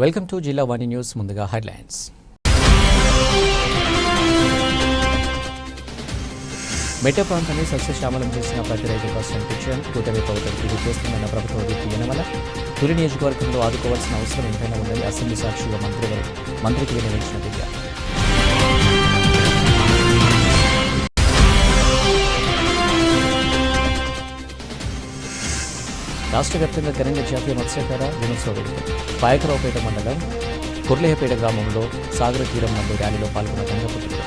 Welcome to జిల్లా వాణి news. ముందుగా headlines. మెట్ట ప్రాంతాన్ని సస్యశ్యామలం చేసిన ప్రతి రైతు కష్టాన్ని తెచ్చాను. కూటమి ప్రభుత్వం ఇది చేస్తుందన్న ప్రభుత్వ విప్ యనమల. తుని నియోజకవర్గంలో ఆదుకోవాల్సిన అవసరం ఎంతైనా ఉందని అసెంబ్లీ సాక్షిగా మంత్రికి వినియోగించిన దివ్య. రాష్ట్ర వ్యాప్తంగా ఘనంగా జాతీయ మత్స్యకార దినోత్సవ వేడుక. పాయకరావుపేట మండలం కుర్లేహపేట గ్రామంలో సాగర తీరం నందు ర్యాలీలో పాల్గొన్న గంగపుత్రుడు.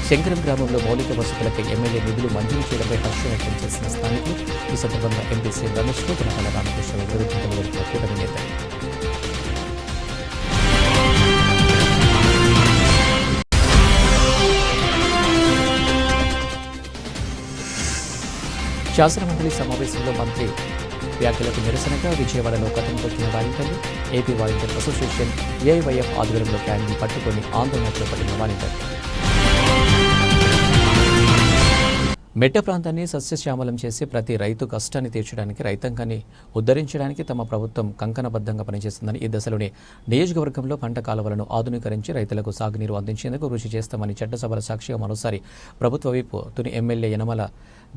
శంకరం గ్రామంలో మౌలిక వసతులకై ఎమ్మెల్యే నిధులు మంజూరు చేయడంపై హర్షం వ్యక్తం చేసిన స్థానికులు. ఈ సందర్భంగా ఎంపీ శ్రీ రమేష్కు పునకల రామకృష్ణ విరుద్ధంగా వెళ్తున్న కూటమి నేతలు. శాసనమండలి సమావేశంలో మంత్రి వ్యాఖ్యలకు నిరసనగా విజయవాడలో కథం తొక్కిన వాలంటీర్లు. ఏపీ వాలంటీర్ అసోసియేషన్ ఏఐవైఎఫ్ ఆధ్వర్యంలో క్యాన్ను పట్టుకుని ఆందోళన చేపట్టిన వాలంటీర్లు. మెట్ట ప్రాంతాన్ని సస్యశ్యామలం చేసి ప్రతి రైతు కష్టాన్ని తీర్చడానికి, రైతాంగాన్ని ఉద్ధరించడానికి తమ ప్రభుత్వం కంకణబద్ధంగా పనిచేస్తుందని, ఈ దశలోనే నియోజకవర్గంలో పంట కాలువలను ఆధునీకరించి రైతులకు సాగునీరు అందించేందుకు కృషి చేస్తామని చట్టసభల సాక్షిగా మరోసారి ప్రభుత్వ వైపు తుని ఎమ్మెల్యే యనమల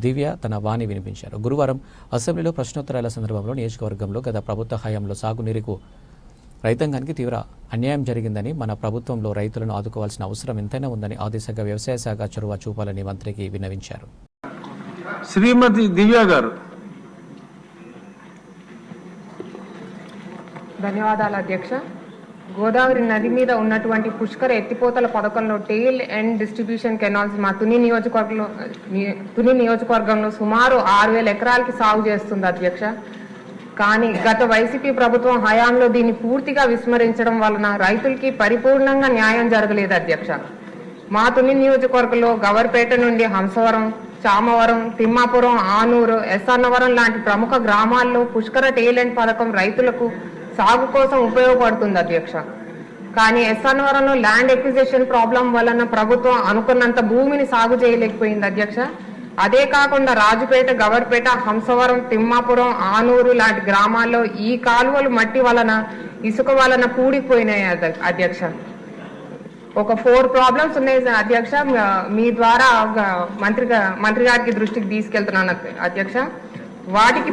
దివ్య తన వాణి వినిపించారు. గురువారం అసెంబ్లీలో ప్రశ్నోత్తరాల సందర్భంలో నియోజకవర్గంలో గత ప్రభుత్వ హయాంలో సాగునీరుకు రైతాంగానికి తీవ్ర అన్యాయం జరిగిందని, మన ప్రభుత్వంలో రైతులను ఆదుకోవాల్సిన అవసరం ఎంతైనా ఉందని ఆ దిశగా వ్యవసాయ శాఖ చొరవ చూపాలని మంత్రికి విన్నవించారు. శ్రీమతి దివ్య గారు. ధన్యవాదాలు అధ్యక్ష. గోదావరి నది మీద ఉన్నటువంటి పుష్కర ఎత్తిపోతల పథకంలో టెయిల్ అండ్ డిస్ట్రిబ్యూషన్ కెనాల్స్ మా తుని నియోజకవర్గంలో సుమారు 6,000 ఎకరాలకి సాగు చేస్తుంది అధ్యక్ష. కానీ గత వైసీపీ ప్రభుత్వం హయాంలో దీన్ని పూర్తిగా విస్మరించడం వలన రైతులకి పరిపూర్ణంగా న్యాయం జరగలేదు అధ్యక్ష. మా తుని నియోజకవర్గంలో గవర్పేట నుండి హంసవరం, చామవరం, తిమ్మాపురం, ఆనూరు, ఎస్ఆర్నవరం లాంటి ప్రముఖ గ్రామాల్లో పుష్కర టెయిల్ అండ్ పథకం రైతులకు సాగు కోసం ఉపయోగపడుతుంది అధ్యక్ష. కానీ ఎస్ఆర్నవరంలో ల్యాండ్ ఎక్విజిషన్ ప్రాబ్లం వలన ప్రభుత్వం అనుకున్నంత భూమిని సాగు చేయలేకపోయింది అధ్యక్ష. అదే కాకుండా రాజుపేట, గవర్పేట, హంసవరం, తిమ్మాపురం, ఆనూరు లాంటి గ్రామాల్లో ఈ కాలువలు మట్టి వలన, ఇసుక వలన కూడిపోయినాయి అధ్యక్ష. ఒక 4 ప్రాబ్లమ్స్ ఉన్నాయి అధ్యక్ష. మీ ద్వారా మంత్రి గారికి దృష్టికి తీసుకెళ్తున్నాను అధ్యక్ష. వాటికి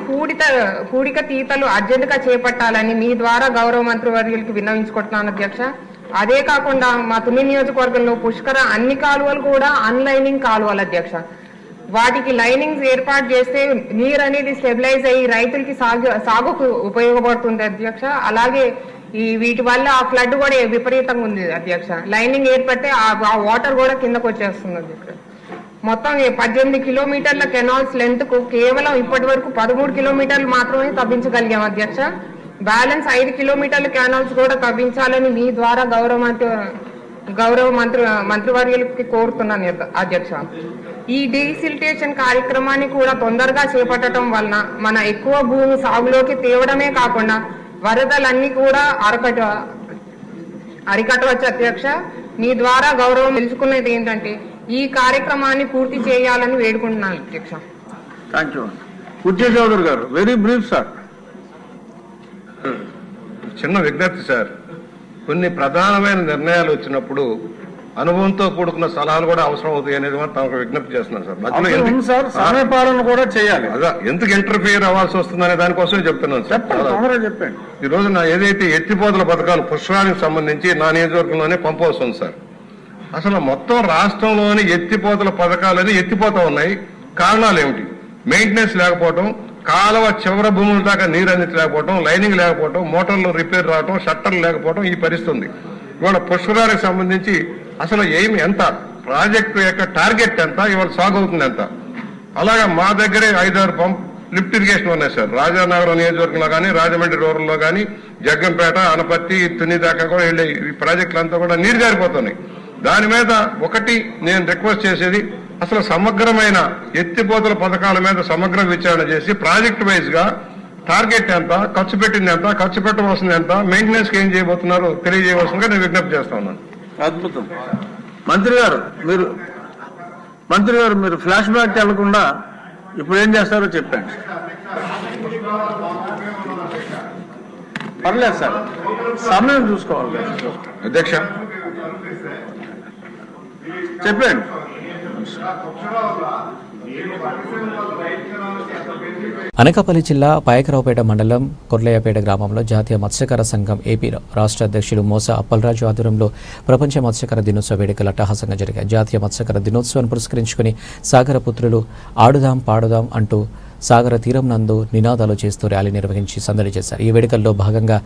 పూడిక తీతలు అర్జెంటుగా చేపట్టాలని మీ ద్వారా గౌరవ మంత్రివర్యులకి విన్నవించుకుంటున్నాను అధ్యక్ష. అదే కాకుండా మా తుని నియోజకవర్గంలో పుష్కర అన్ని కాలువలు కూడా అన్లైనింగ్ కాలువలు అధ్యక్ష. వాటికి లైనింగ్స్ ఏర్పాటు చేస్తే నీరు అనేది స్టెబిలైజ్ అయ్యి రైతులకి సాగుకు ఉపయోగపడుతుంది అధ్యక్ష. అలాగే వీటి వల్ల ఆ ఫ్లడ్ కూడా విపరీతంగా ఉంది అధ్యక్ష. లైనింగ్ ఏర్పడితే ఆ వాటర్ కూడా కిందకు వచ్చేస్తుంది అధ్యక్ష. మొత్తం 18 కిలోమీటర్ల కెనాల్స్ లెంత్ కు కేవలం ఇప్పటి వరకు 13 కిలోమీటర్లు మాత్రమే తవ్వించగలిగాం అధ్యక్ష. బ్యాలెన్స్ 5 కిలోమీటర్ల కెనాల్స్ కూడా తవ్వించాలని మీ ద్వారా గౌరవ మంత్రివర్యులకి కోరుతున్నాను అధ్యక్ష. ఈ డీసిల్టేషన్ కార్యక్రమాన్ని కూడా తొందరగా చేపట్టడం వలన మన ఎక్కువ భూమి సాగులోకి తేవడమే కాకుండా వరదలన్నీ కూడా అరికట్టవచ్చు అధ్యక్ష. మీ ద్వారా గౌరవం తెలుసుకునేది ఏంటంటే ఈ కార్యక్రమాన్ని పూర్తి చేయాలని వేడుకుంటున్నాను అధ్యక్ష. Thank you. ఉద్యోగ చౌదరి గారు, వెరీ బ్రీఫ్ సార్. చిన్న విజ్ఞప్తి సార్. కొన్ని ప్రధానమైన నిర్ణయాలు వచ్చినప్పుడు అనుభవంతో కూడుకున్న సలహాలు కూడా అవసరం అవుతాయి అనేది తమకు విజ్ఞప్తి చేస్తున్నాను సార్. సమయపాలన కూడా చేయాలి. అదా ఎందుకు ఇంటర్ఫియర్ అవ్వాల్సి వస్తుందనే దానికోసమే చెప్తున్నాను సార్. చెప్పండి. ఈ రోజు ఏదైతే ఎత్తిపోతల పథకాలు పుష్కరానికి సంబంధించి నా నియోజకవర్గంలోనే పంపవస్తుంది సార్. అసలు మొత్తం రాష్ట్రంలోని ఎత్తిపోతల పథకాలని ఎత్తిపోతా ఉన్నాయి. కారణాలు ఏమిటి? మెయింటెనెన్స్ లేకపోవడం, కాలువ చివర భూముల దాకా నీరు అందించలేకపోవడం, లైనింగ్ లేకపోవడం, మోటార్లు రిపేర్ రావడం, షట్టర్లు లేకపోవడం, ఈ పరిస్థితి ఉంది. ఇవాళ పుష్కరానికి సంబంధించి అసలు ఎంత ప్రాజెక్టు యొక్క టార్గెట్ ఎంత, ఇవాళ సాగు అవుతుంది ఎంత? అలాగా మా దగ్గరే 5-6 లిఫ్ట్ ఇరిగేషన్ ఉన్నాయి సార్. రాజానగరం నియోజకవర్గంలో కానీ, రాజమండ్రి రూరల్లో కానీ, జగ్గంపేట, అనపత్తి, తుని దాకా కూడా వెళ్ళే ఈ ప్రాజెక్టులంతా కూడా నీరు జారిపోతున్నాయి. దాని మీద ఒకటి నేను రిక్వెస్ట్ చేసేది, అసలు సమగ్రమైన ఎత్తిపోతల పథకాల మీద సమగ్ర విచారణ చేసి ప్రాజెక్ట్ వైజ్ గా టార్గెట్ ఎంత, ఖర్చు పెట్టింది ఎంత, ఖర్చు పెట్టవలసింది ఎంత, మెయింటెనెన్స్ కి ఏం చేయబోతున్నారో తెలియజేయవలసిందిగా నేను విజ్ఞప్తి చేస్తా ఉన్నాను. అద్భుతం. మంత్రి గారు మీరు మంత్రి గారు మీరు ఫ్లాష్ బ్యాక్ వెళ్లకుండా ఇప్పుడు ఏం చేస్తారో చెప్పండి. పర్లేదు సార్, సమయం చూసుకోవాలి. అధ్యక్ష చెప్పండి. అనకాపల్లి జిల్లా పాయకరావుపేట మండలం కొర్లయ్యపేట గ్రామంలో జాతీయ మత్స్యకార సంఘం ఏపీ రాష్ట్ర అధ్యక్షులు మోస అప్పలరాజు ఆధ్వర్యంలో ప్రపంచ మత్స్యకార దినోత్సవ వేడుకలు అట్టహాసంగా జరిగాయి. జాతీయ మత్స్యకార దినోత్సవాన్ని పురస్కరించుకుని సాగర పుత్రులు ఆడుదాం పాడుదాం అంటూ సాగర తీరం నందు నినాదాలు చేస్తూ ర్యాలీ నిర్వహించి సందడి చేశారు. ఈ వేడుకల్లో భాగంగా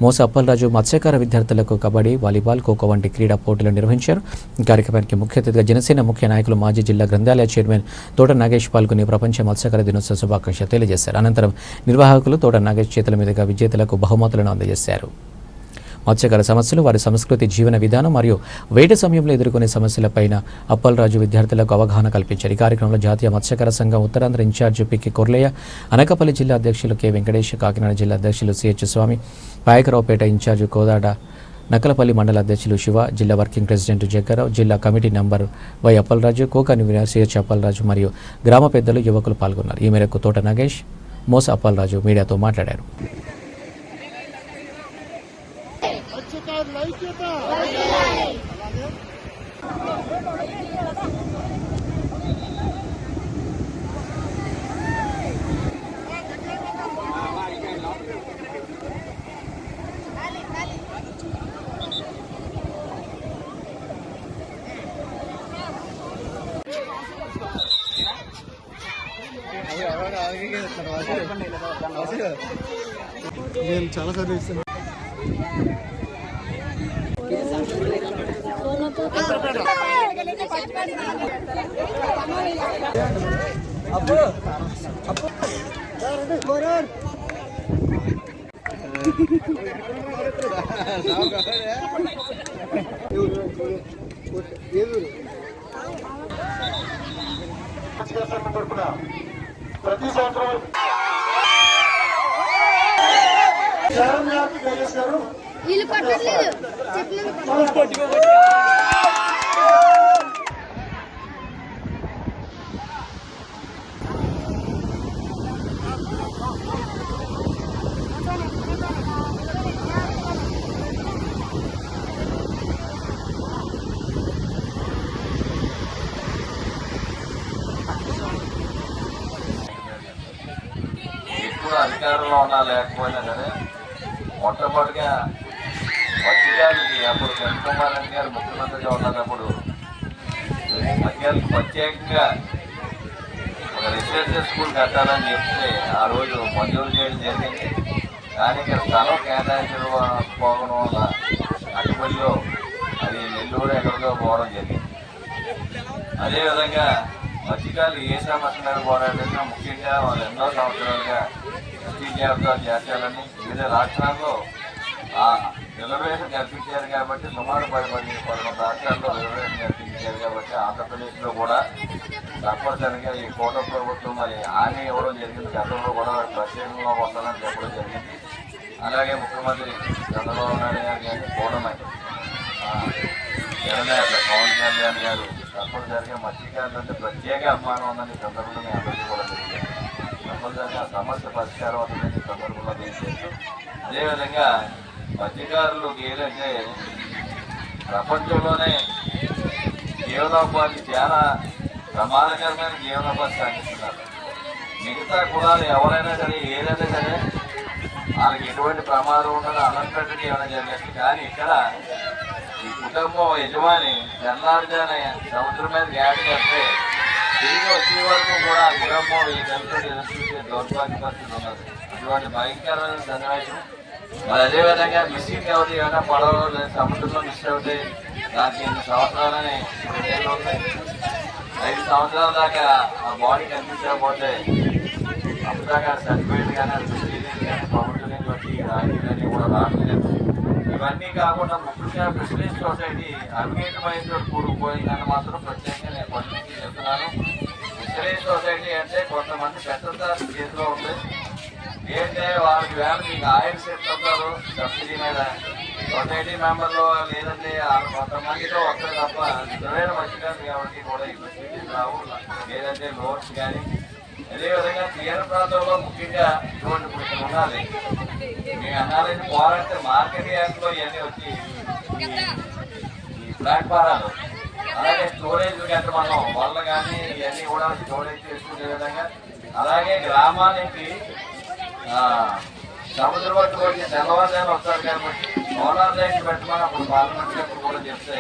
మోస అప్పలరాజు మత్స్యకార విద్యార్థులకు కబడ్డీ, వాలీబాల్, ఖోఖో వంటి క్రీడా పోటీలు నిర్వహించారు. ఈ కార్యక్రమానికి ముఖ్య అతిథిగా జనసేన ముఖ్య నాయకులు మాజీ జిల్లా గ్రంథాలయ చైర్మన్ తోట నాగేష్ పాల్గొని ప్రపంచ మత్స్యకార దినోత్సవ శుభాకాంక్షలు తెలియజేశారు. అనంతరం నిర్వాహకులు తోట నాగేష్ చేతుల మీదుగా విజేతలకు బహుమతులను అందజేశారు. మత్స్యకార సమస్యలు, వారి సంస్కృతి, జీవన విధానం మరియు వేట సమయంలో ఎదుర్కొనే సమస్యలపైన అప్పలరాజు విద్యార్థులకు అవగాహన కల్పించారు. ఈ కార్యక్రమంలో జాతీయ మత్స్యకార సంఘం ఉత్తరాంధ్ర ఇన్ఛార్జి పికి కొర్లయ్య, అనకాపల్లి జిల్లా అధ్యక్షులు కె వెంకటేష్, కాకినాడ జిల్లా అధ్యక్షులు సిహెచ్ స్వామి, పాయకరావుపేట ఇన్ఛార్జి కోదాడ, నక్కలపల్లి మండల అధ్యక్షులు శివ, జిల్లా వర్కింగ్ ప్రెసిడెంట్ జగ్గారావు, జిల్లా committee member Y Appalaraju, co convener CH Appalaraju మరియు గ్రామ పెద్దలు, యువకులు పాల్గొన్నారు. ఈ మేరకు తోట నాగేష్, మోస అప్పలరాజు మీడియాతో మాట్లాడారు. నేను చాలా సార్లు ఇస్తాను. ప్రతి సంవత్సరం వీళ్ళు పట్టట్లేదు. ఎక్కువ అధికారంలో ఉన్నా లేకపోయినా సరే మొట్టమొదటిగా మత్స్యకారులకి అప్పుడు చంద్రకుమార్ రెడ్డి గారు ముఖ్యమంత్రిగా ఉన్నప్పుడు మత్స్యకారులకు ప్రత్యేకంగా ఒక రెసిడెన్షియల్ స్కూల్ కట్టాలని చెప్తే ఆ రోజు మంజూరు చేయడం జరిగింది. కానీ ఇక్కడ స్థలం కేటాయించకపోవడం వల్ల అటుపల్లిలో అది నెల్లూరు ఎక్కడికో పోవడం జరిగింది. అదేవిధంగా మత్స్యకారులు ఏ సమస్య మీద పోరాడినా ముఖ్యంగా వాళ్ళు ఎన్నో సంవత్సరాలుగా ఎస్టీ జాబితాలు చేర్చాలని వివిధ రాష్ట్రాల్లో ఆ రిజర్వేషన్ కల్పించారు కాబట్టి సుమారు 11 రాష్ట్రాల్లో రిజర్వేషన్ కల్పించారు కాబట్టి ఆంధ్రప్రదేశ్లో కూడా తప్పనిసరిగా ఈ కోట ప్రభుత్వం మరి హామీ ఇవ్వడం జరిగింది. గతంలో కూడా ప్రత్యేకంగా వస్తానని చెప్పడం జరిగింది. అలాగే ముఖ్యమంత్రి చంద్రబాబు నాయుడు గారు కానీ కూడమని జననేత పవన్ కళ్యాణ్ గారు తప్పనిసరిగా మత్స్యకారులు అంటే ప్రత్యేక అభిమానం ఉందని సందర్భంలో అందరికీ కూడా తెలియదు. తప్పనిసరిగా సమస్య పరిష్కారం అవుతుందని సందర్భంలో తెలియజేస్తూ అదేవిధంగా మత్స్యకారులు ఏంటంటే ప్రపంచంలోనే జీవనోపాధి చాలా ప్రమాదకరమైన జీవనోపాధి సాగిస్తున్నారు. మిగతా కులాలు ఎవరైనా సరే ఏదైనా సరే వాళ్ళకి ఎటువంటి ప్రమాదం ఉండదు, అనంతటి ఏమైనా జరిగింది. కానీ ఇక్కడ ఈ కుటుంబం యజమాని తెల్లారుజానే సముద్రం మీద గ్యాస్ చేస్తే తిరిగి వచ్చే వరకు కూడా ఆ కుటుంబం ఈ కలిసి ఎదుర్కొంటే దౌర్భాగ్య పరిస్థితి ఉన్నది. అటువంటి భయంకరమైన సన్నివేశం. మరి అదేవిధంగా మిస్సింగ్ అవుతాయి, ఏమైనా పడవలు సముద్రంలో మిస్ అవుతాయి. దానికి 8 సంవత్సరాలని 5 సంవత్సరాల దాకా ఆ బాడీ కనిపించకపోతే అప్పటిదాకా చనిపోయింది. కానీ అది ప్రభుత్వం నుంచి వచ్చి రాజకీయాన్ని కూడా రావట్లేదు. ఇవన్నీ కాకుండా ముఖ్యంగా ఫిషరీస్ సొసైటీ అవినీతిమయంతో కూడుకుపోయిందని మాత్రం ప్రత్యేకంగా నేను కొన్ని చెప్తున్నాను. ఫిషరీస్ సొసైటీ అంటే కొంతమంది పెద్దదారు చేతిలో ఉంది. ఏంటంటే వాళ్ళకి వేళ మీకు ఆయిల్ సెట్ అవుతారు సబ్సిడీ మీద సొసైటీ మెంబర్లు లేదంటే కొంతమందితో వస్తారు తప్ప నిజమైన మత్స్యకారులు ఎవరికి కూడా ఈ ఫెసిలిటీస్ రావు. లేదంటే లోన్స్ కానీ అదేవిధంగా తీర ప్రాంతంలో ముఖ్యంగా ఇటువంటి కొంచెం ఉన్నది. మేము అన్నాలని పోరాడితే మార్కెట్ యాక్ట్లో ఇవన్నీ వచ్చి ఈ ప్లాట్ఫారాలు అలాగే స్టోరేజ్ గంట మనం వల్ల కానీ ఇవన్నీ కూడా స్టోరేజ్ చేసుకునే విధంగా, అలాగే గ్రామానికి సముద్రం వరకు వచ్చి తెల్లవారుజాము వస్తారు కాబట్టి సోలార్ లైట్ పెట్టమని అప్పుడు పార్లమెంట్ కూడా చెప్తే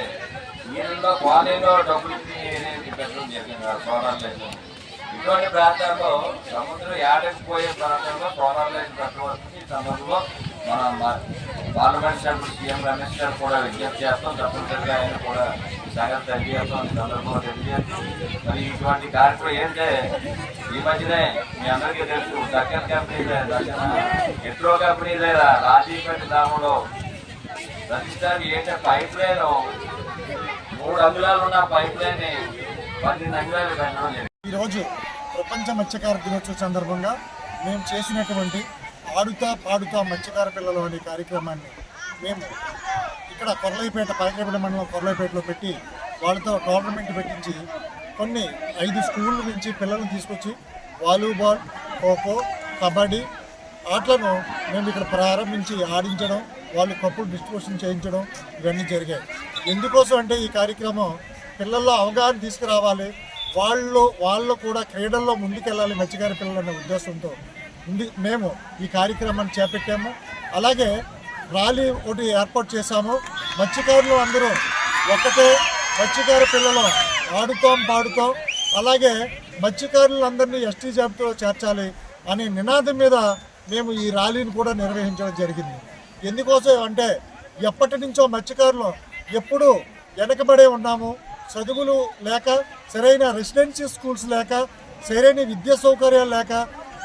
నీళ్ళలో కాలనీలో డబ్బులు పెట్టడం జరిగింది సోలార్ లైట్. ఇటువంటి ప్రాంతాల్లో సముద్రం ఏడకపోయే ప్రాంతాల్లో సోలార్ లైట్ పెట్టవలసి ఈ సందర్భంలో మనం పార్లమెంట్ సభ్యులు సీఎం రమేష్ గారు కూడా విజ్ఞప్తి చేస్తాం. తప్పనిసరిగా ఆయన కూడా సంగతి తెలియజేస్తాం. ఈ సందర్భంలో తెలియజేస్తాం. మరి ఇటువంటి కార్యక్రమం ఏంటంటే ఈ మధ్యనే మీ అందరికీ తెలుసు దక్కన్ కంపెనీ ఎట్రో కంపెనీ లేదా రాజీపేట గ్రామంలో ప్రతిసారి ఏంటంటే పైప్ లైన్ 3 అంగుళాలు ఉన్న పైప్ లైన్ 12 అంగుళాలు పెట్టడం జరిగింది. ఈరోజు ప్రపంచ మత్స్యకార దినోత్సవం సందర్భంగా మేము చేసినటువంటి ఆడుతా పాడుతా మత్స్యకార పిల్లలు అనే కార్యక్రమాన్ని మేము ఇక్కడ కొర్లైపేట పాయకరపేట మండలం కొర్లైపేటలో పెట్టి వాళ్ళతో టోర్నమెంట్ పెట్టించి కొన్ని 5 స్కూళ్ళ నుంచి పిల్లలను తీసుకొచ్చి వాలీబాల్, ఖోఖో, కబడ్డీ ఆటలను మేము ఇక్కడ ప్రారంభించి ఆడించడం, వాళ్ళు కప్పులు డిస్ట్రిబ్యూషన్ చేయించడం ఇవన్నీ జరిగాయి. ఎందుకోసం అంటే ఈ కార్యక్రమం పిల్లల్లో అవగాహన తీసుకురావాలి, వాళ్ళు కూడా క్రీడల్లో ముందుకెళ్ళాలి మత్స్యకార పిల్లలు అనే ఉద్దేశంతో మేము ఈ కార్యక్రమాన్ని చేపట్టాము. అలాగే ర్యాలీ ఒకటి ఏర్పాటు చేశాము. మత్స్యకారులు అందరూ ఒక్కటే, మత్స్యకార పిల్లలు ఆడుతాం పాడుతాం, అలాగే మత్స్యకారులందరినీ ఎస్టీ జాబితాలో చేర్చాలి అనే నినాదం మీద మేము ఈ ర్యాలీని కూడా నిర్వహించడం జరిగింది. ఎందుకోసం అంటే ఎప్పటి నుంచో మత్స్యకారులు ఎప్పుడూ వెనకబడే ఉన్నాము. చదువులు లేక, సరైన రెసిడెన్షియల్ స్కూల్స్ లేక, సరైన విద్యా సౌకర్యాలు లేక,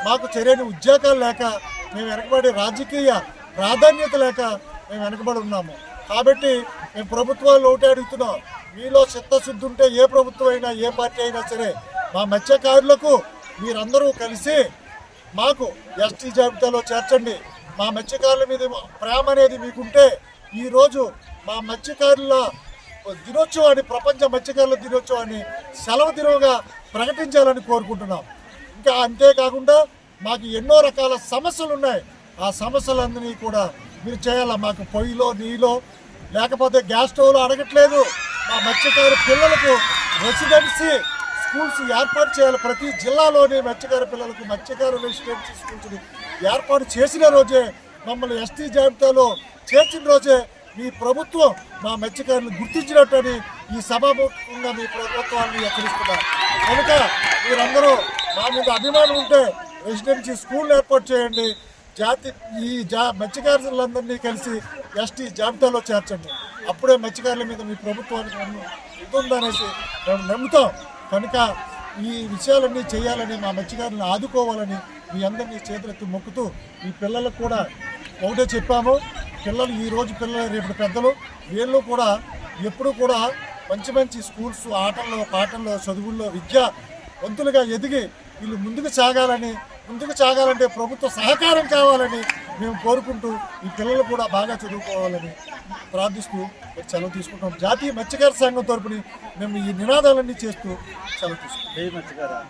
మాకు సరైన ఉద్యోగాలు లేక మేము వెనకబడి, రాజకీయ ప్రాధాన్యత లేక మేము వెనకబడి ఉన్నాము. కాబట్టి మేము ప్రభుత్వాలు ఒకటి అడుగుతున్నాం, మీలో చిత్తశుద్ధి ఉంటే ఏ ప్రభుత్వం అయినా ఏ పార్టీ అయినా సరే మా మత్స్యకారులకు మీరందరూ కలిసి మాకు ఎస్టీ జాబితాలో చేర్చండి. మా మత్స్యకారుల మీద ప్రేమ అనేది మీకుంటే ఈరోజు మా మత్స్యకారుల దినోత్సవాన్ని, ప్రపంచ మత్స్యకారుల దినోత్సవాన్ని సెలవు దినంగా ప్రకటించాలని కోరుకుంటున్నాం. ఇంకా అంతేకాకుండా మాకు ఎన్నో రకాల సమస్యలు ఉన్నాయి. ఆ సమస్యలన్నీ కూడా మీరు చేయాలా. మాకు పొయ్యిలో నీలో లేకపోతే గ్యాస్ స్టవ్లో అడగట్లేదు. మా మత్స్యకారు పిల్లలకు రెసిడెన్సీ స్కూల్స్ ఏర్పాటు చేయాలి. ప్రతి జిల్లాలోని మత్స్యకార పిల్లలకు మత్స్యకార రెసిడెన్సీ స్కూల్స్ని ఏర్పాటు చేసిన రోజే, మమ్మల్ని ఎస్టీ జాబితాలో చేర్చిన రోజే మీ ప్రభుత్వం మా మత్స్యకారులు గుర్తించినట్టని ఈ సభాముఖంగా మీ ప్రభుత్వాన్ని హెచ్చరిస్తున్నారు. కనుక మీరందరూ మా మీద అభిమానం ఉంటే రెసిడెన్సీ స్కూల్ ఏర్పాటు చేయండి. మత్స్యకారులందరినీ కలిసి ఎస్టీ జాబితాలో చేర్చండి. అప్పుడే మత్స్యకారుల మీద మీ ప్రభుత్వానికి ఉంటుందనేసి మేము నమ్ముతాం. కనుక ఈ విషయాలన్నీ చేయాలని, మా మత్స్యకారులను ఆదుకోవాలని మీ అందరినీ చేతులెత్తి మొక్కుతూ ఈ పిల్లలకు కూడా ఒకటే చెప్పాము. పిల్లలు ఈరోజు పిల్లలు రేపు పెద్దలు, వీళ్ళు కూడా ఎప్పుడు కూడా మంచి మంచి స్కూల్స్, ఆటల్లో, పాటల్లో, చదువుల్లో విద్యావంతులుగా ఎదిగి వీళ్ళు ముందుకు సాగాలంటే ప్రభుత్వ సహకారం కావాలని మేము కోరుకుంటూ ఈ పిల్లలు కూడా బాగా చదువుకోవాలని ప్రార్థిస్తూ సెలవు తీసుకుంటాం. జాతీయ మత్స్యకార సంఘం తరపున మేము ఈ నినాదాలన్నీ చేస్తూ సెలవు తీసుకుంటాం.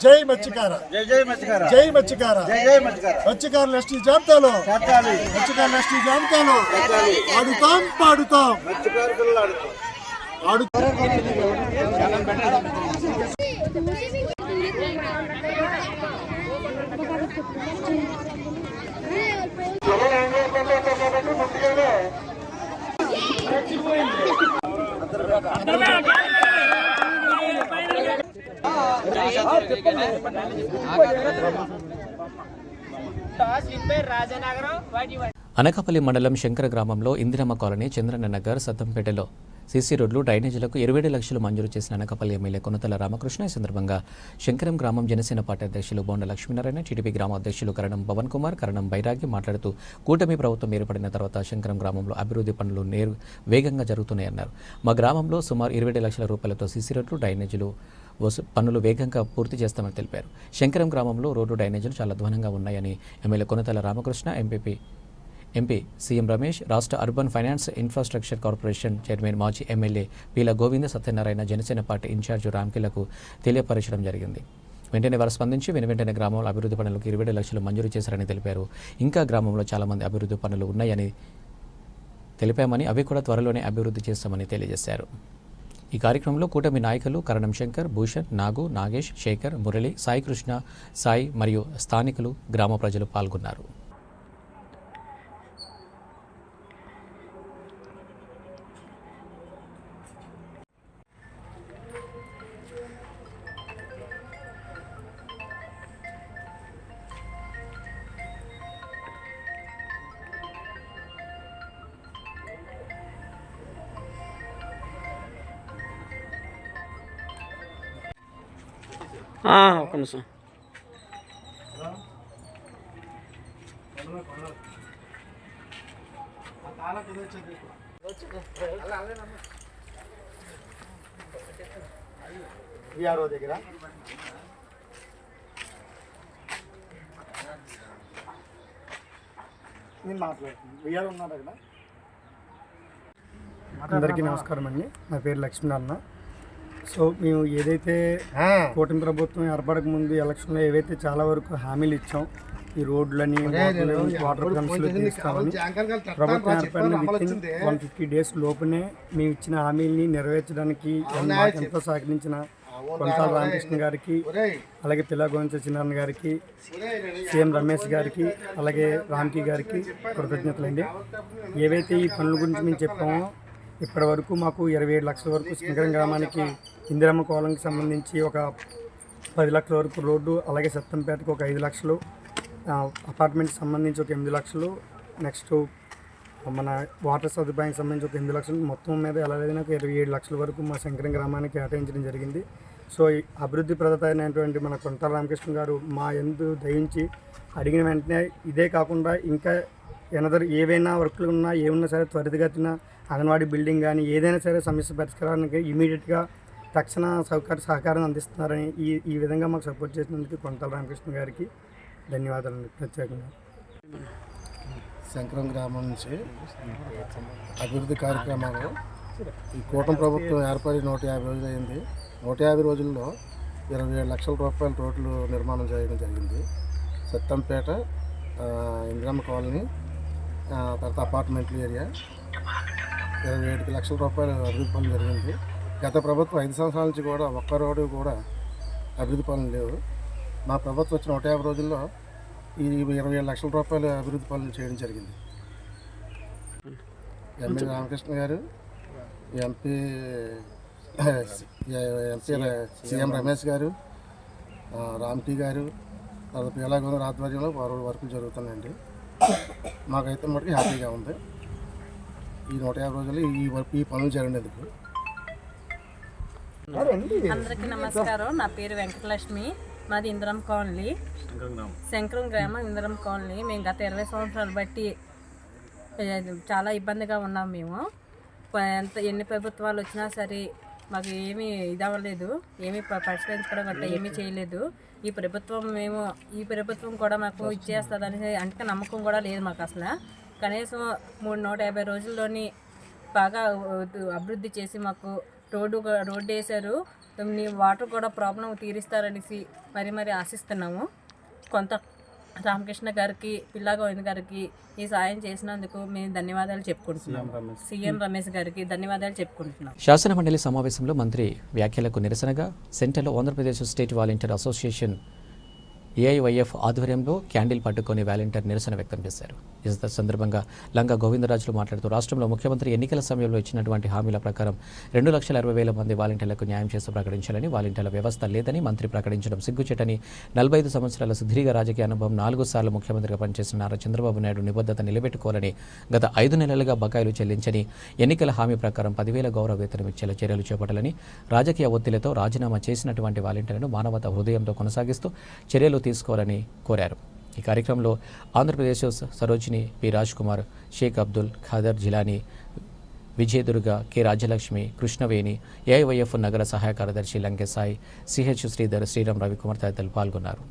జై మత్స్యకార, జై మత్స్యకార, జై మత్స్యకార, జై మత్స్యకార. మత్స్యకారులు ఎస్టీ జాబితాలో, మత్స్యకారులు ఎస్టీ జాబితాలో ఆడుతాం పాడుతాం అనకాపల్లి మండలం శంకర గ్రామంలో ఇందిరమ్మ కాలనీ, చంద్రన్న నగర్, సత్తంపేటలో సీసీ రోడ్లు, డ్రైనేజీలకు 27 లక్షలు మంజూరు చేసిన అనకాపల్లి ఎమ్మెల్యే కొనతల రామకృష్ణ ఈ సందర్భంగా శంకరం గ్రామం జనసేన పార్టీ అధ్యక్షులు బోండ లక్ష్మీనారాయణ, టీడీపీ గ్రామ అధ్యక్షులు కరణం పవన్ కుమార్, కరణం బైరాగి మాట్లాడుతూ కూటమి ప్రభుత్వం ఏర్పడిన తర్వాత శంకరం గ్రామంలో అభివృద్ధి పనులు వేగంగా జరుగుతున్నాయన్నారు. మా గ్రామంలో సుమారు 27 లక్షల రూపాయలతో సీసీ రోడ్లు, డ్రైనేజీలు పనులు వేగంగా పూర్తి చేస్తామని తెలిపారు. శంకరం గ్రామంలో రోడ్డు, డ్రైనేజీలు చాలా అధ్వానంగా ఉన్నాయని MLA Konathala Ramakrishna, MP CM Ramesh, రాష్ట్ర urban finance infrastructure corporation chairman మాజీ MLA Peela Govinda Satyanarayana Janasena party incharge రామ్కిలకు తెలియపరచడం జరిగింది. వెంటనే వారు స్పందించి వెనువెంటనే గ్రామంలో అభివృద్ధి పనులకు 27 లక్షలు మంజూరు చేశారని తెలిపారు. ఇంకా గ్రామంలో చాలామంది అభివృద్ధి పనులు ఉన్నాయని తెలిపామని, అవి కూడా త్వరలోనే అభివృద్ధి చేస్తామని తెలియజేశారు. ఈ కార్యక్రమంలో కూటమి నాయకులు కరణం శంకర్, భూషణ్, నాగు, నాగేష్, శేఖర్, మురళి, సాయి కృష్ణ, సాయి మరియు స్థానికులు, గ్రామ ప్రజలు పాల్గొన్నారు. ఒక్క నిమిషం. విఆర్ఓ దగ్గర నేను మాట్లాడుతున్నాను. విఆర్ఓ ఉన్నారు అక్కడ. అందరికీ నమస్కారం అండి. నా పేరు లక్ష్మీనారాయణ. సో మేము ఏదైతే కూటమి ప్రభుత్వం ఏర్పడక ముందు ఎలక్షన్లో ఏవైతే చాలా వరకు హామీలు ఇచ్చాం, ఈ రోడ్లని, వాటర్ పంప్స్లు తీస్తామని, ప్రభుత్వం ఏర్పడిన వితిన్ 150 డేస్ లోపునే మేము ఇచ్చిన హామీల్ని నెరవేర్చడానికి ఎంతో సహకరించిన కొంటాల రామకృష్ణ గారికి, అలాగే పిల్ల గోవింద సత్యనారాయణ గారికి, సీఎం రమేష్ గారికి, అలాగే రామ్కి గారికి కృతజ్ఞతలండి. ఏవైతే ఈ పనుల గురించి మేము చెప్పామో ఇప్పటి వరకు మాకు 27 లక్షల వరకు శంకరం గ్రామానికి ఇందిరమ్మ కోలంకి సంబంధించి ఒక 10 లక్షల వరకు రోడ్డు, అలాగే సత్తంపేటకు ఒక 5 లక్షలు, అపార్ట్మెంట్కి సంబంధించి ఒక 8 లక్షలు, నెక్స్ట్ మన వాటర్ సదుపాయానికి సంబంధించి ఒక 8 లక్షలు, మొత్తం మీద ఎలా లేదైనా ఒక 27 లక్షల వరకు మా శంకరం గ్రామానికి కేటాయించడం జరిగింది. సో ఈ అభివృద్ధి ప్రదాత అయినటువంటి మన కొంటాల రామకృష్ణ గారు మా యందు దయించి అడిగిన వెంటనే ఇదే కాకుండా ఇంకా ఏవైనా వర్క్లు ఉన్నా ఏమున్నా సరే త్వరితగతిన అంగన్వాడీ బిల్డింగ్ కానీ ఏదైనా సరే సమస్య పరిష్కారానికి ఇమీడియట్గా తక్షణ సహకారం అందిస్తున్నారని ఈ విధంగా మాకు సపోర్ట్ చేసినందుకు కొంటాల రామకృష్ణ గారికి ధన్యవాదాలు ప్రత్యేకంగా. శంకరం గ్రామం నుంచి అభివృద్ధి కార్యక్రమాలు ఈ కూటమి ప్రభుత్వం ఏర్పడి 150 రోజులు అయింది. 150 రోజుల్లో 27 లక్షల రూపాయల రోడ్లు నిర్మాణం చేయడం జరిగింది. సత్తంపేట, ఇందిరమ్మ కాలనీ, తర్వాత అపార్ట్మెంట్ల ఏరియా 27 లక్షల రూపాయలు అభివృద్ధి పనులు జరిగింది. గత ప్రభుత్వం 5 సంవత్సరాల నుంచి కూడా ఒక్క రోడ్డు కూడా అభివృద్ధి పనులు లేవు. మా ప్రభుత్వం వచ్చిన 150 రోజుల్లో ఈ 27 లక్షల రూపాయలు అభివృద్ధి పనులు చేయడం జరిగింది. ఎమ్మెల్యే రామకృష్ణ గారు, ఎంపీ సీఎం రమేష్ గారు, రామ్టీ గారు, తర్వాత పీలాగోందర్ ఆధ్వర్యంలో వర్కులు జరుగుతున్నాయండి. మాకైతే మటుకు హ్యాపీగా ఉంది ఈ 150 రోజులు ఈ పనులు జరిగినందుకు. అందరికీ నమస్కారం. నా పేరు వెంకటలక్ష్మి. మాది ఇందిరం కాలనీ, శంకరం గ్రామం, ఇందిరం కాలనీ. మేము గత 20 సంవత్సరాలు బట్టి చాలా ఇబ్బందిగా ఉన్నాం. మేము ఎన్ని ప్రభుత్వాలు వచ్చినా సరే మాకు ఏమీ ఇదవ్వలేదు, ఏమీ పరిష్కరించుకోవడం గట్రా ఏమీ చేయలేదు. ఈ ప్రభుత్వం కూడా మాకు ఇచ్చేస్తుందని అంటే నమ్మకం కూడా లేదు మాకు. అసలు కనీసం 150 రోజుల్లోని బాగా అభివృద్ధి చేసి మాకు రోడ్డు వేశారు. వాటర్ కూడా ప్రాబ్లం తీరుస్తారనేసి మరి ఆశిస్తున్నాము. కొంత రామకృష్ణ గారికి, పిల్లా గోవింద్ గారికి ఈ సాయం చేసినందుకు మేము ధన్యవాదాలు చెప్పుకుంటున్నాం. సీఎం రమేష్ గారికి ధన్యవాదాలు చెప్పుకుంటున్నాం. శాసనమండలి సమావేశంలో మంత్రి వ్యాఖ్యలకు నిరసనగా సెంటర్లో Andhra Pradesh state volunteer association AIYF ఆధ్వర్యంలో క్యాండిల్ పట్టుకొని వాలంటీర్ నిరసన వ్యక్తం చేశారు. ఈ సందర్భంగా లంగా గోవిందరాజులు మాట్లాడుతూ రాష్ట్రంలో ముఖ్యమంత్రి ఎన్నికల సమయంలో ఇచ్చినటువంటి హామీల ప్రకారం 2,60,000 మంది వాలంటీర్లకు న్యాయం చేస్తూ ప్రకటించాలని, వాలంటీర్ల వ్యవస్థ లేదని మంత్రి ప్రకటించడం సిగ్గుచేటని, 45 సంవత్సరాల సుదీర్ఘ రాజకీయ అనుభవం, 4 సార్లు ముఖ్యమంత్రిగా పనిచేసిన నారా చంద్రబాబు నాయుడు నిబద్ధత నిలబెట్టుకోవాలని, గత 5 నెలలుగా బకాయిలు చెల్లించని, ఎన్నికల హామీ ప్రకారం 10,000 గౌరవ వేతనం ఇచ్చేలా చర్యలు చేపట్టాలని, రాజకీయ ఒత్తిడితో రాజీనామా చేసినటువంటి వాలంటీర్లను మానవతా హృదయంతో కొనసాగిస్తూ చర్యలు తీసుకోవాలని కోరారు. ఈ కార్యక్రమంలో Andhra Pradesh Sarojini, P Raj Kumar, Sheikh Abdul Khader Jilani, Vijayadurga, K Rajyalakshmi, Krishnaveni, AIYF నగర సహాయ కార్యదర్శి లంకెసాయి, సిహెచ్ శ్రీధర్, శ్రీరామ్, రవికుమార్ తదితరులు పాల్గొన్నారు.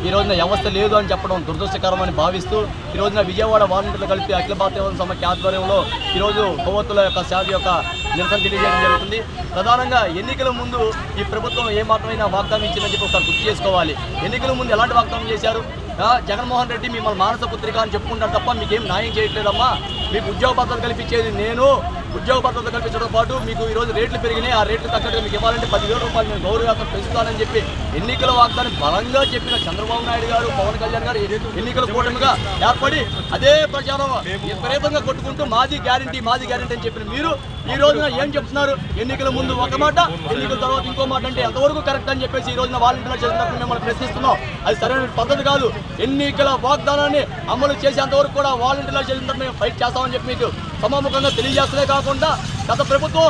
ఈ రోజున వ్యవస్థ లేదు అని చెప్పడం దురదృష్టకరమని భావిస్తూ ఈ రోజున విజయవాడ వాలంటీర్లు కలిపి అఖిల భారతీయ సమాఖ్య ఆధ్వర్యంలో ఈరోజు కొవ్వొత్తుల యొక్క శాంతి యొక్క నిరసన తెలియజేయడం జరుగుతుంది. ప్రధానంగా ఎన్నికల ముందు ఈ ప్రభుత్వం ఏమాత్రమైనా వాగ్దానం ఇచ్చిందని చెప్పి ఒకసారి గుర్తు చేసుకోవాలి. ఎన్నికల ముందు ఎలాంటి వాగ్దానం చేశారు? జగన్మోహన్ రెడ్డి మిమ్మల్ని మానస పుత్రిక అని చెప్పుకుంటారు తప్ప మీకేం న్యాయం చేయట్లేదమ్మా, మీకు ఉద్యోగ భద్రత కల్పించేది నేను, ఉద్యోగ భద్రత కల్పించడం పాటు మీకు ఈరోజు రేట్లు పెరిగినాయి, ఆ రేట్లు తగ్గట్టుగా మీకు ఇవ్వాలంటే 10,000 రూపాయలు నేను గౌరవేతనం పెంచుతానని చెప్పి ఎన్నికల వాగ్దానం బలంగా చెప్పిన చంద్రబాబు నాయుడు గారు, పవన్ కళ్యాణ్ గారు ఎన్నికల కూటమిగా ఏర్పడి అదే ప్రచారం విపరీతంగా కొట్టుకుంటూ మాది గ్యారంటీ అని చెప్పిన మీరు ఈ రోజున ఏం చెప్తున్నారు? ఎన్నికల ముందు ఒక మాట, ఎన్నికల తర్వాత ఇంకో మాట అంటే ఎంతవరకు కరెక్ట్ అని చెప్పేసి ఈ రోజున వాలంటీర్లు చేసినప్పుడు మిమ్మల్ని ప్రశ్నిస్తున్నాం. అది సరైన పద్ధతి కాదు. ఎన్నికల వాగ్దానాన్ని అమలు చేసేంతవరకు కూడా వాలంటీర్లు చేసినప్పుడు మేము ఫైట్ చేస్తామని చెప్పి మీకు సమాముఖంగా తెలియజేస్తూనే కాకుండా గత ప్రభుత్వం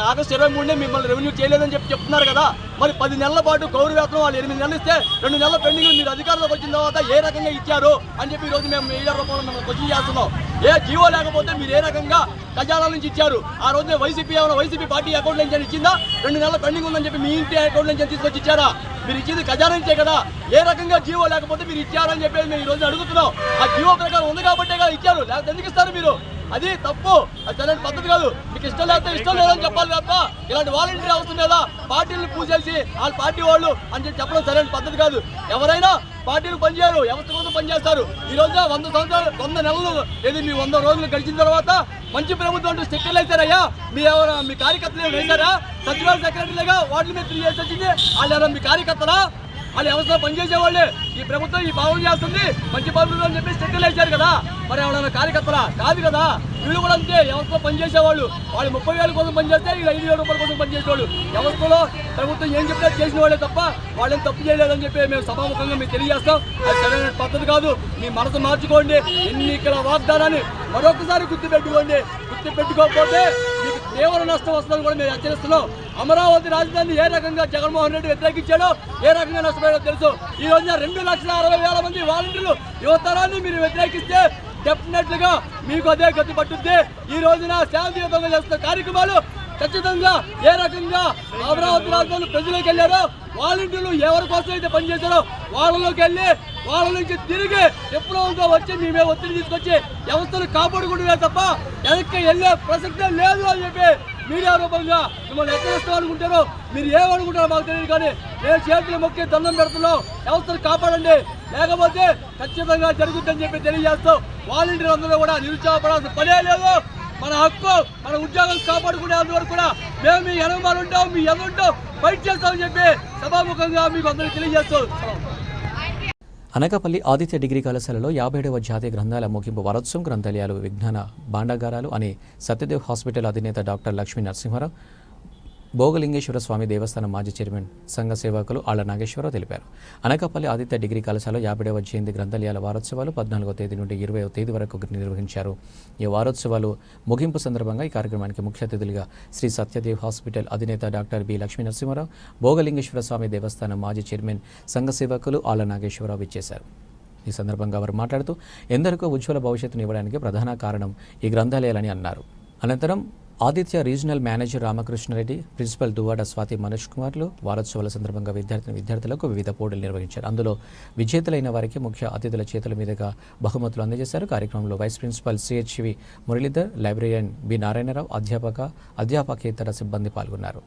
ఆగస్టు 23 మిమ్మల్ని రెవెన్యూ చేయలేదని చెప్పి చెప్తున్నారు కదా, మరి 10 నెలల పాటు గౌరవేతనం వాళ్ళు 8 నెలలు ఇస్తే 2 నెలల పెండింగ్ మీరు అధికారంలోకి వచ్చిన తర్వాత ఏ రకంగా ఇచ్చారు అని చెప్పి ఈరోజు మేము మీడియా రూపంలో మిమ్మల్ని క్వశ్చన్ చేస్తున్నాం. ఏ జీవో లేకపోతే మీరు ఏ రకంగా ఖజానా నుంచి ఇచ్చారు? ఆ రోజు వైసీపీ పార్టీ అకౌంట్ నుంచి ఇచ్చిందా? 2 నెలల పెండింగ్ ఉందని చెప్పి మీ ఇంటి అకౌంట్ నుంచి తీసుకొచ్చి ఇచ్చారా? మీరు ఇచ్చింది ఖజానా నుంచే కదా. ఏ రకంగా జీవో లేకపోతే మీరు ఇచ్చారని చెప్పేసి మేము ఈ రోజు అడుగుతున్నాం. ఆ జీవో ప్రకారం ఉంది కాబట్టే కదా ఇచ్చారు, లేకపోతే ఎందుకు ఇస్తారు మీరు? అది తప్పు, అది సరైన పద్ధతి కాదు. మీకు ఇష్టం లేకపోతే ఇష్టం లేదని చెప్పాలి తప్ప ఇలాంటి వాలంటీర్ అవసరం లేదా? పార్టీలను పూజేసి వాళ్ళ పార్టీ వాళ్ళు అని చెప్పడం సరైన పద్ధతి కాదు. ఎవరైనా పార్టీలు పనిచేయరు, వ్యవస్థ కోసం పనిచేస్తారు. ఈ రోజు 100 సంవత్సరాలు 100 నెలలు ఏది మీ 100 రోజులు గడిచిన తర్వాత మంచి ప్రభుత్వం అంటూ స్టిక్కర్లు వేశారయ్యా. మీ కార్యకర్తలు వేశారా? సచివాలయ సెక్రటరీలుగా వాటి మీద 3 years వచ్చింది. వాళ్ళు మీ కార్యకర్తలా? వాళ్ళు వ్యవస్థలో పనిచేసేవాళ్ళే. ఈ ప్రభుత్వం ఈ పాలన చేస్తుంది, మంచి పాలన అని చెప్పి స్టిక్కర్లు వేశారు కదా, మరి ఎవరైనా కార్యకర్తలా? కాదు కదా. వీళ్ళు కూడా అంతే, వ్యవస్థలో పనిచేసేవాళ్ళు. వాళ్ళు 30,000 కోసం పనిచేస్తే వీళ్ళు 5,000 రూపాయల కోసం పనిచేసేవాళ్ళు. వ్యవస్థలో ప్రభుత్వం ఏం చెప్తే చేసిన వాళ్ళే తప్ప వాళ్ళేం తప్పు చేయలేదని చెప్పి మేము సభాముఖంగా మీకు తెలియజేస్తాం. అది సరైన పద్ధతి కాదు. మీ మనసు మార్చుకోండి. ఎన్నికల వాగ్దానాన్ని మరొకసారి గుర్తుపెట్టుకోండి. గుర్తుపెట్టుకోకపోతే మీకు తీవ్ర నష్టం వస్తుందని కూడా మేము హెచ్చరిస్తున్నాం. అమరావతి రాజధానిని ఏ రకంగా జగన్మోహన్ రెడ్డి వ్యతిరేకించాడో, ఏ రకంగా నష్టపోయాడో తెలుసు. ఈ రోజున 2,60,000 మంది వాలంటీర్లు యువతరాన్ని మీరు వ్యతిరేకిస్తే డెఫినెట్ గా మీకు అదే గతి పట్టుద్ది. ఈ రోజున శాంతియుతంగా చేస్తున్న కార్యక్రమాలు ఖచ్చితంగా ఏ రకంగా అమరావతి రాజధాని ప్రజలకు వెళ్ళారో, వాలంటీర్లు ఎవరి కోసం అయితే పనిచేశారో వాళ్ళలోకి వెళ్ళి వాళ్ళ నుంచి తిరిగి విప్లవంతో వచ్చి మేమే ఒత్తిడి తీసుకొచ్చి వ్యవస్థను కాపాడుకుంటున్నా తప్ప వెనక్కి వెళ్ళే ప్రసక్తే లేదు అని చెప్పి మీడియా రూపంగా మిమ్మల్ని హెచ్చరిస్తాం అనుకుంటారో, మీరు ఏమనుకుంటారో మాకు తెలియదు. కానీ నేను చేతులు మొక్కి దండం పెడుతున్నాం, వ్యవస్థను కాపాడండి, లేకపోతే ఖచ్చితంగా జరుగుతుందని చెప్పి తెలియజేస్తాం. వాలంటీర్ అందరూ కూడా నిరుత్సాహపడాల్సిన పనే లేదు. మన హక్కు, మన ఉద్యోగాలు కాపాడుకునే వరకు కూడా మేము మీ వెనకమాల ఉంటాం, మీ ఎదుంటాం, ఫైట్ చేస్తామని చెప్పి సభాముఖంగా మీకు అందరికీ తెలియజేస్తాం. అనకాపల్లి ఆదిత్య డిగ్రీ కళాశాలలో 57వ జాతీయ గ్రంథాల ముగింపు వారోత్సవం గ్రంథాలయాలు, విజ్ఞాన భాండాగారాలు అని సత్యదేవ్ హాస్పిటల్ అధినేత డాక్టర్ లక్ష్మీ నరసింహారావు, భోగలింగేశ్వర స్వామి దేవస్థానం మాజీ చైర్మన్ సంఘ సేవకులు ఆళ్ల నాగేశ్వరరావు తెలిపారు. అనకాపల్లి ఆదిత్య డిగ్రీ కళాశాలలో 57వ జయంతి గ్రంథాలయాల వారోత్సవాలు 14వ తేదీ నుండి 20వ తేదీ వరకు నిర్వహించారు. ఈ వారోత్సవాలు ముగింపు సందర్భంగా ఈ కార్యక్రమానికి ముఖ్య అతిథులుగా శ్రీ సత్యదేవ్ హాస్పిటల్ అధినేత డాక్టర్ బి లక్ష్మీ నరసింహారావు, భోగలింగేశ్వర స్వామి దేవస్థానం మాజీ చైర్మన్ సంఘ సేవకులు ఆళ్ల నాగేశ్వరరావు ఇచ్చేశారు. ఈ సందర్భంగా వారు మాట్లాడుతూ ఎందరికో ఉజ్వల భవిష్యత్తును ఇవ్వడానికి ప్రధాన కారణం ఈ గ్రంథాలయాలని అన్నారు. అనంతరం Aditya regional manager Ramakrishnareddy, principal Duvvada Swathi Manoj కుమార్లు వారోత్సవాల సందర్భంగా విద్యార్థులకు వివిధ పోటీలు నిర్వహించారు. అందులో విజేతలైన వారికి ముఖ్య అతిథుల చేతుల మీదుగా బహుమతులు అందజేశారు. కార్యక్రమంలో vice principal CHV Muralidhar, librarian B Narayanarao, అధ్యాపకేతర సిబ్బంది పాల్గొన్నారు.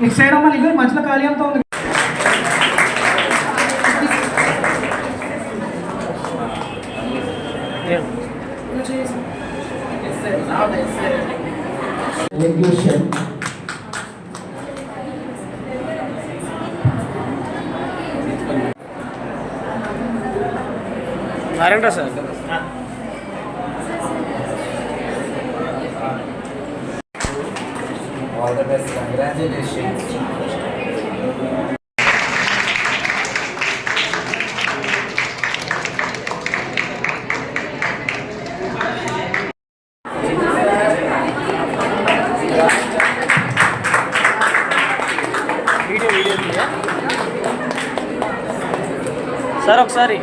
ఇటు సైడ్ అమ్మ నీకు మధ్యలో ఖాళీ అంతా ఉంది. Narayana sir all the best, congratulations. video sir ఒకసారి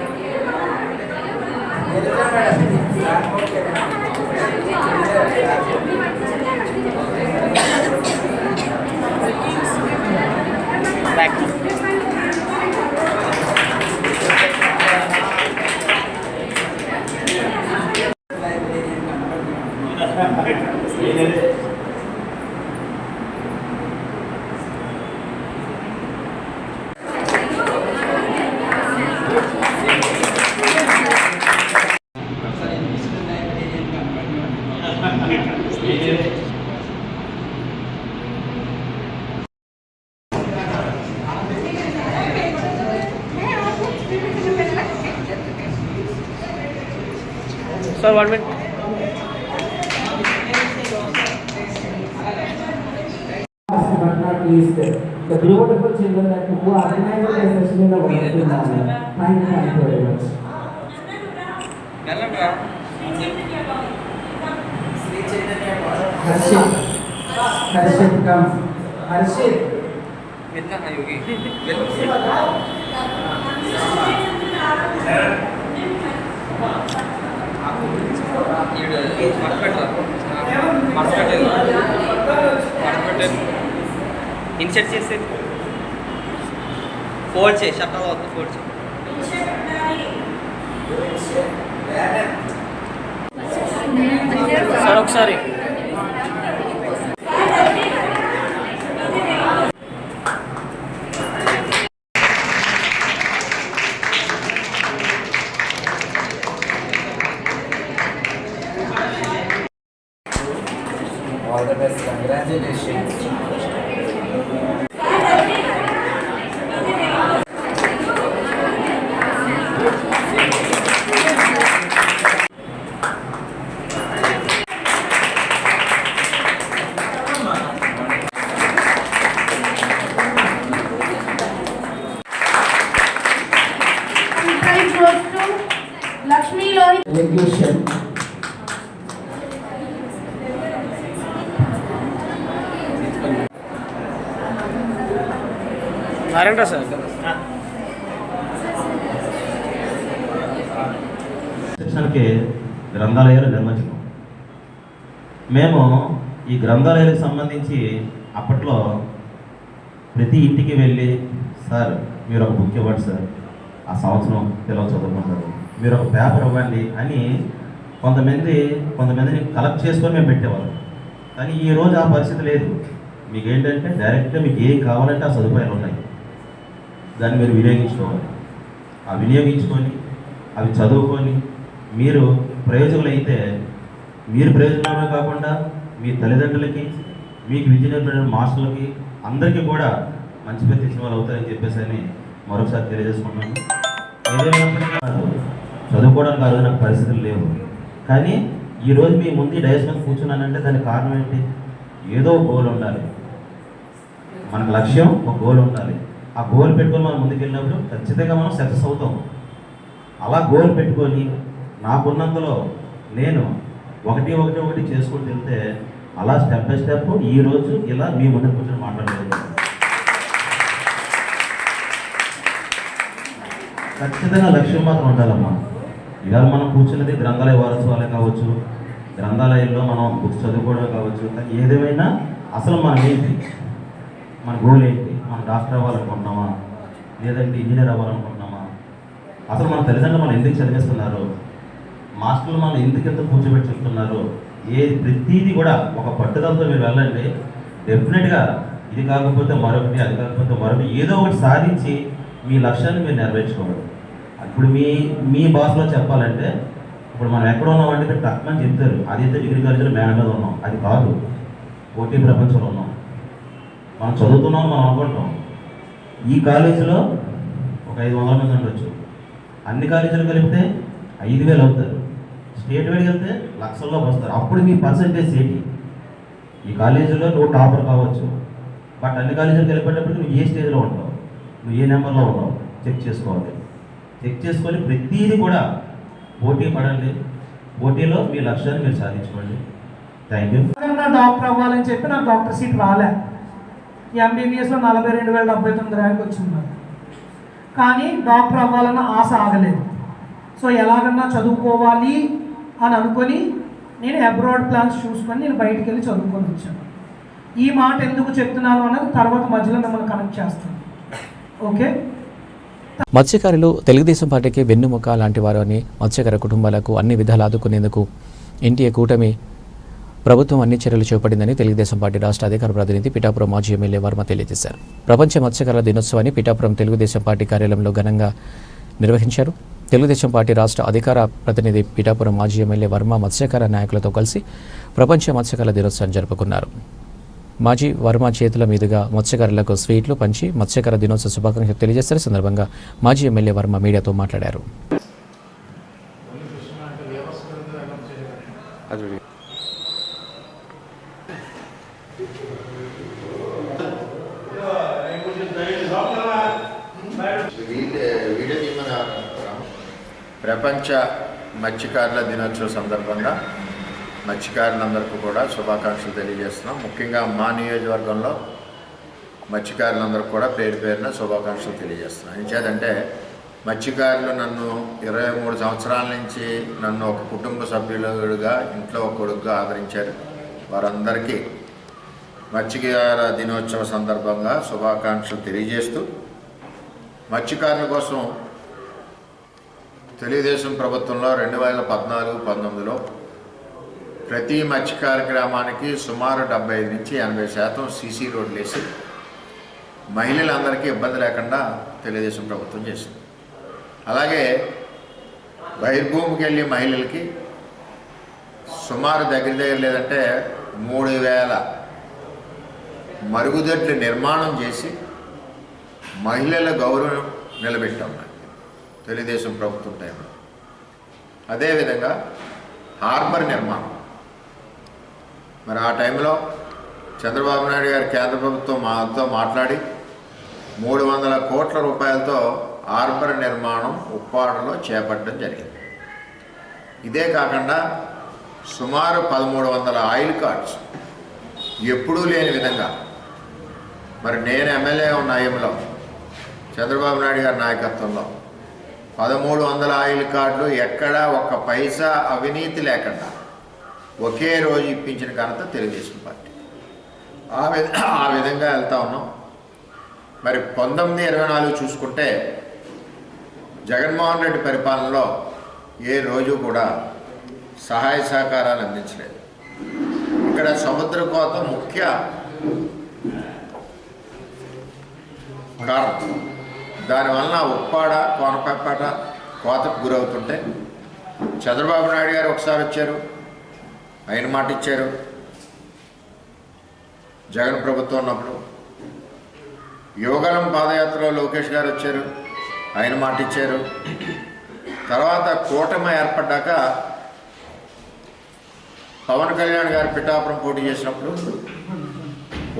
Sir, 1 minute. But not least, the beautiful children that who organized the session in the wonderful manner. Thank you very much. Harshit, come. Harshit. Inset చేసి fold చేయి shuttle అవుతుంది fold చేయి sir ఒకసారి all the best congratulations Lakshmi Lohit. Execution. Narayana sir శిక్షణకి గ్రంథాలయాలు నిర్వహించాం. మేము ఈ గ్రంథాలయాలకు సంబంధించి అప్పట్లో ప్రతి ఇంటికి వెళ్ళి సార్ మీరు ఒక బుక్ ఇవ్వండి సార్, ఆ సంవత్సరం పిల్లలు చదువుకుంటారు, మీరు ఒక పేపర్ ఇవ్వండి అని కొంతమందిని కలెక్ట్ చేసుకొని మేము పెట్టేవాళ్ళం. కానీ ఈరోజు ఆ పరిస్థితి లేదు. మీకు ఏంటంటే డైరెక్ట్గా మీకు ఏం కావాలంటే ఆ సదుపాయాలు ఉన్నాయి, దాన్ని మీరు వినియోగించుకోవాలి. ఆ వినియోగించుకొని అవి చదువుకొని మీరు ప్రయోజకులు అయితే మీరు ప్రయోజనమే కాకుండా మీ తల్లిదండ్రులకి మీకు విద్య నేర్పిన మాస్టర్లకి అందరికీ కూడా మంచి పేరు తెచ్చిన వాళ్ళు అవుతారని చెప్పేసి అని మరొకసారి తెలియజేసుకున్నాను. ఏదైనప్పటికీ చదువుకోవడానికి ఆ రోజు నాకు పరిస్థితులు లేవు. కానీ ఈరోజు మీ ముందు డయస్ మీద కూర్చున్నానంటే దానికి కారణం ఏంటి? ఏదో గోల్ ఉండాలి, మనకు లక్ష్యం ఒక గోల్ ఉండాలి. ఆ గోల్ పెట్టుకొని మనం ముందుకు వెళ్ళినప్పుడు ఖచ్చితంగా మనం సక్సెస్ అవుతాం. అలా గోల్ పెట్టుకొని నాకున్నంతలో నేను ఒకటి చేసుకుంటూ వెళ్తే అలా స్టెప్ బై స్టెప్ ఈరోజు ఇలా మీ ముందు కూర్చొని మాట్లాడలేదు. ఖచ్చితంగా లక్ష్యం మాత్రం ఉండాలమ్మా. ఇవాళ మనం కూర్చున్నది గ్రంథాలయ వారోత్సవాలే కావచ్చు, గ్రంథాలయంలో మనం బుక్స్ చదువుకోవడం కావచ్చు. కానీ ఏదేమైనా అసలు మనం ఏంటి, మన గోల్ ఏంటి? మనం డాక్టర్ అవ్వాలనుకుంటున్నామా, లేదంటే ఇంజనీర్ అవ్వాలనుకుంటున్నామా? అసలు మన తల్లిదండ్రులు మనం ఎందుకు చదివిస్తున్నారు, మాస్టర్లు మనం ఎందుకు కూర్చోబెట్టి చెప్తున్నారు? ప్రతిదీ కూడా ఒక పట్టుదలతో మీరు వెళ్ళండి. డెఫినెట్గా ఇది కాకపోతే మరొకటి, అది కాకపోతే మరొకటి, ఏదో ఒకటి సాధించి మీ లక్ష్యాన్ని మీరు నెరవేర్చుకోవాలి. ఇప్పుడు మీ భాషలో చెప్పాలంటే ఇప్పుడు మనం ఎక్కడ ఉన్నామంటే ఇక్కడ తక్కువని చెప్తారు, అదైతే డిగ్రీ కాలేజీలో మేడ మీద ఉన్నాం. అది కాదు, పోటీ ప్రపంచంలో ఉన్నాం. మనం చదువుతున్నాం మనం అనుకుంటాం. ఈ కాలేజీలో ఒక 500 మంది ఉండొచ్చు, అన్ని కాలేజీలు కలిపితే 5,000 అవుతారు, స్టేట్ వైడ్కి వెళ్తే లక్షల్లోకి వస్తారు. అప్పుడు మీ పర్సంటేజ్ ఏంటి? ఈ కాలేజీలో నువ్వు టాపర్ కావచ్చు, బట్ అన్ని కాలేజీలు కలిపేటప్పుడు నువ్వు ఏ స్టేజ్లో ఉంటావు, నువ్వు ఏ నెంబర్లో ఉన్నావు చెక్ చేసుకోవాలి. చెక్ చేసుకొని ప్రతిదీ కూడా పోటీ పడండి. పోటీలో మీ లక్ష్యాన్ని మీరు సాధించుకోండి. Thank you. డాక్టర్ అవ్వాలని చెప్పి నాకు డాక్టర్ సీట్ రాలే. ఎంబీబీఎస్లో 42,079 ర్యాంక్ వచ్చింది నాకు. కానీ డాక్టర్ అవ్వాలన్న ఆశ ఆగలేదు. సో ఎలాగన్నా చదువుకోవాలి అని అనుకొని నేను అబ్రాడ్ ప్లాన్స్ చూసుకొని నేను బయటికి వెళ్ళి చదువుకొని వచ్చాను. ఈ మాట ఎందుకు చెప్తున్నాను అన్నది తర్వాత మధ్యలో మిమ్మల్ని కనెక్ట్ చేస్తాను. ఓకే. మత్స్యకారులు తెలుగుదేశం పార్టీకి వెన్నుముక లాంటి వారు అని, మత్స్యకార కుటుంబాలకు అన్ని విధాలు ఆదుకునేందుకు ఎన్టీఏ కూటమి ప్రభుత్వం అన్ని చర్యలు చేపట్టిందని తెలుగుదేశం పార్టీ రాష్ట్ర అధికార ప్రతినిధి పిఠాపురం మాజీ ఎమ్మెల్యే వర్మ తెలియజేశారు. ప్రపంచ మత్స్యకారుల దినోత్సవాన్ని పిఠాపురం తెలుగుదేశం పార్టీ కార్యాలయంలో ఘనంగా నిర్వహించారు. తెలుగుదేశం పార్టీ రాష్ట్ర అధికార ప్రతినిధి పిఠాపురం మాజీ ఎమ్మెల్యే వర్మ మత్స్యకార నాయకులతో కలిసి ప్రపంచ మత్స్యకారుల దినోత్సవాన్ని జరుపుకున్నారు. మాజీ వర్మ చేతుల మీదుగా మత్స్యకారులకు స్వీట్లు పంచి మత్స్యకార దినోత్సవ శుభాకాంక్షలు తెలియజేస్తారు. సందర్భంగా మాజీ ఎమ్మెల్యే వర్మ మీడియాతో మాట్లాడారు. ప్రపంచ మత్స్యకారుల దినోత్సవ సందర్భంగా మత్స్యకారులందరికీ కూడా శుభాకాంక్షలు తెలియజేస్తున్నాం. ముఖ్యంగా మా నియోజకవర్గంలో మత్స్యకారులందరికీ కూడా పేరు పేరున శుభాకాంక్షలు తెలియజేస్తున్నాం. ఎంచేదంటే మత్స్యకారులు నన్ను 23 సంవత్సరాల నుంచి నన్ను ఒక కుటుంబ సభ్యులుగా, ఇంట్లో ఒక కొడుకుగా ఆదరించారు. వారందరికీ మత్స్యకార దినోత్సవ సందర్భంగా శుభాకాంక్షలు తెలియజేస్తూ, మత్స్యకారుల కోసం తెలుగుదేశం ప్రభుత్వంలో 2014-19లో ప్రతి మత్స్యకార గ్రామానికి సుమారు 75 నుంచి 80% సీసీ రోడ్లు వేసి మహిళలందరికీ ఇబ్బంది లేకుండా తెలుగుదేశం ప్రభుత్వం చేసింది. అలాగే బహిర్భూమికి వెళ్ళే మహిళలకి సుమారు దగ్గర లేదంటే 3000 మరుగుదొడ్ల నిర్మాణం చేసి మహిళల గౌరవం నిలబెట్టాం తెలుగుదేశం ప్రభుత్వం టైంలో. అదేవిధంగా హార్బర్ నిర్మాణం, మరి ఆ టైంలో చంద్రబాబు నాయుడు గారు కేంద్ర ప్రభుత్వం మాతో మాట్లాడి 300 కోట్ల రూపాయలతో హార్బర్ నిర్మాణం ఉప్పాడలో చేపట్టడం జరిగింది. ఇదే కాకుండా సుమారు 1300 ఆయిల్ కార్డ్స్ ఎప్పుడూ లేని విధంగా, మరి నేను ఎమ్మెల్యే ఉన్న టైంలో చంద్రబాబు నాయుడు గారి నాయకత్వంలో 1300 ఆయిల్ కార్డులు ఎక్కడా ఒక్క పైసా అవినీతి లేకుండా ఒకే రోజు ఇప్పించిన ఘనత తెలుగుదేశం పార్టీ. ఆ విధంగా వెళ్తా ఉన్నాం. మరి 1924 చూసుకుంటే జగన్మోహన్ రెడ్డి పరిపాలనలో ఏ రోజు కూడా సహాయ సహకారాలు అందించలేదు. ఇక్కడ సముద్ర కోత ముఖ్య కారణం. దానివలన ఉప్పాడ, కోనపేట కోతకు గురవుతుంటే చంద్రబాబు నాయుడు గారు ఒకసారి వచ్చారు, ఆయన మాట ఇచ్చారు. జగన్ ప్రభుత్వం ఉన్నప్పుడు యువగలం పాదయాత్రలో లోకేష్ గారు వచ్చారు, ఆయన మాట ఇచ్చారు. తర్వాత కూటమి ఏర్పడ్డాక పవన్ కళ్యాణ్ గారు పిఠాపురం పోటీ చేసినప్పుడు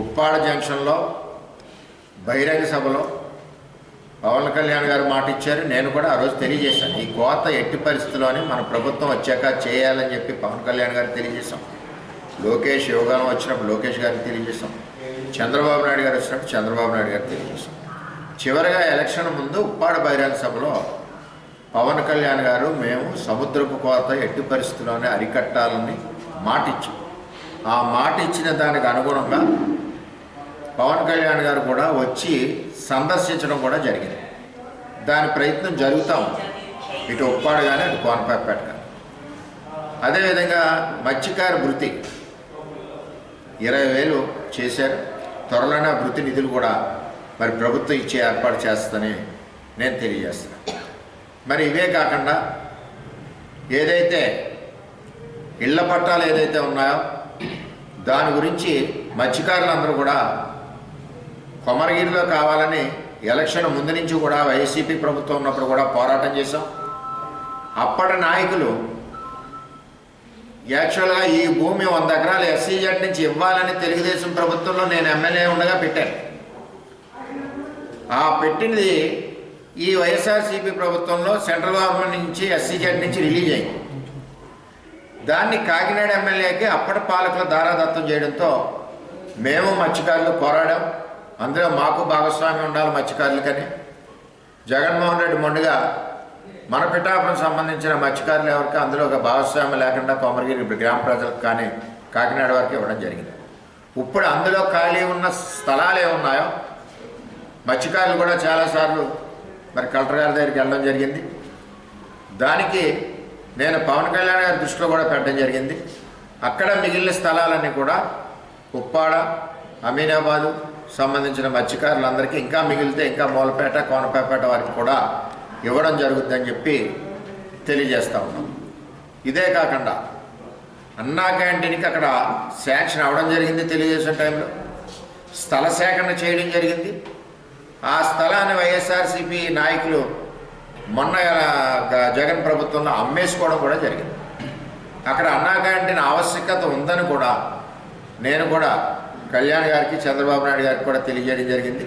ఉప్పాడ జంక్షన్లో బహిరంగ సభలో పవన్ కళ్యాణ్ గారు మాట ఇచ్చారు. నేను కూడా ఆ రోజు తెలియజేశాను, ఈ కోత ఎట్టి పరిస్థితుల్లోని మన ప్రభుత్వం వచ్చాక చేయాలని చెప్పి పవన్ కళ్యాణ్ గారికి తెలియజేశాం. లోకేష్ యువగానం వచ్చినప్పుడు లోకేష్ గారికి తెలియజేశాం. చంద్రబాబు నాయుడు గారు వచ్చినప్పుడు చంద్రబాబు నాయుడు గారికి తెలియజేశాం. చివరిగా ఎలక్షన్ ముందు ఉప్పాడ బహిరంగ సభలో పవన్ కళ్యాణ్ గారు మేము సముద్రపు కోత ఎట్టి పరిస్థితుల్లోనే అరికట్టాలని మాట ఇచ్చాం. ఆ మాట ఇచ్చిన దానికి అనుగుణంగా పవన్ కళ్యాణ్ గారు కూడా వచ్చి సందర్శించడం కూడా జరిగింది. దాని ప్రయత్నం జరుగుతూ ఉంది, ఇటు ఉప్పాడు కానీ అటు కోనపేట కానీ. అదేవిధంగా మత్స్యకార భృతి 20,000 చేశారు. త్వరలోనే ఆ భృతి నిధులు కూడా మరి ప్రభుత్వం ఇచ్చే ఏర్పాటు చేస్తుందని నేను తెలియజేస్తాను. మరి ఇవే కాకుండా ఏదైతే ఇళ్ల పట్టాలు ఏదైతే ఉన్నాయో దాని గురించి మత్స్యకారులందరూ కూడా కొమరగిరిలో కావాలని ఎలక్షన్ ముందు నుంచి కూడా వైసీపీ ప్రభుత్వం ఉన్నప్పుడు కూడా పోరాటం చేశాం. అప్పటి నాయకులు యాక్చువల్గా ఈ భూమి 100 ఎకరాలు ఎస్సీజెడ్ నుంచి ఇవ్వాలని తెలుగుదేశం ప్రభుత్వంలో నేను ఎమ్మెల్యే ఉండగా పెట్టాను. ఆ పెట్టినది ఈ వైఎస్ఆర్సీపీ ప్రభుత్వంలో సెంట్రల్ గవర్నమెంట్ నుంచి ఎస్సీజెడ్ నుంచి రిలీజ్ అయింది. దాన్ని కాకినాడ ఎమ్మెల్యేకి అప్పటి పాలకులు దారాదత్తం చేయడంతో మేము మత్స్యకారులు పోరాడాం. అందులో మాకు భాగస్వామ్యం ఉండాలి మత్స్యకారులకని. జగన్మోహన్ రెడ్డి మొండిగా మన పిఠాపురం సంబంధించిన మత్స్యకారులు ఎవరికి అందులో ఒక భాగస్వామ్యం లేకుండా కొమరగిరి గ్రామ ప్రజలకు కానీ కాకినాడ వరకు ఇవ్వడం జరిగింది. ఇప్పుడు అందులో ఖాళీ ఉన్న స్థలాలు ఏమున్నాయో మత్స్యకారులు కూడా చాలాసార్లు మరి కలెక్టర్ గారి దగ్గరికి వెళ్ళడం జరిగింది. దానికి నేను పవన్ కళ్యాణ్ గారి దృష్టిలో కూడా పెట్టడం జరిగింది. అక్కడ మిగిలిన స్థలాలన్నీ కూడా ఉప్పాడ, అమీనాబాదు సంబంధించిన మత్స్యకారులందరికీ ఇంకా మిగిలితే ఇంకా మూలపేట, కోనపేట వారికి కూడా ఇవ్వడం జరుగుతుందని చెప్పి తెలియజేస్తూ ఉన్నాం. ఇదే కాకుండా అన్నా క్యాంటీన్కి అక్కడ శాంక్షన్ అవ్వడం జరిగింది. తెలుగుదేశం టైంలో స్థల సేకరణ చేయడం జరిగింది. ఆ స్థలాన్ని వైఎస్ఆర్సీపీ నాయకులు మొన్న జగన్ ప్రభుత్వంలో అమ్మేసుకోవడం కూడా జరిగింది. అక్కడ అన్నా క్యాంటీన్ ఆవశ్యకత ఉందని కూడా నేను కూడా కళ్యాణ్ గారికి, చంద్రబాబు నాయుడు గారికి కూడా తెలియజేయడం జరిగింది.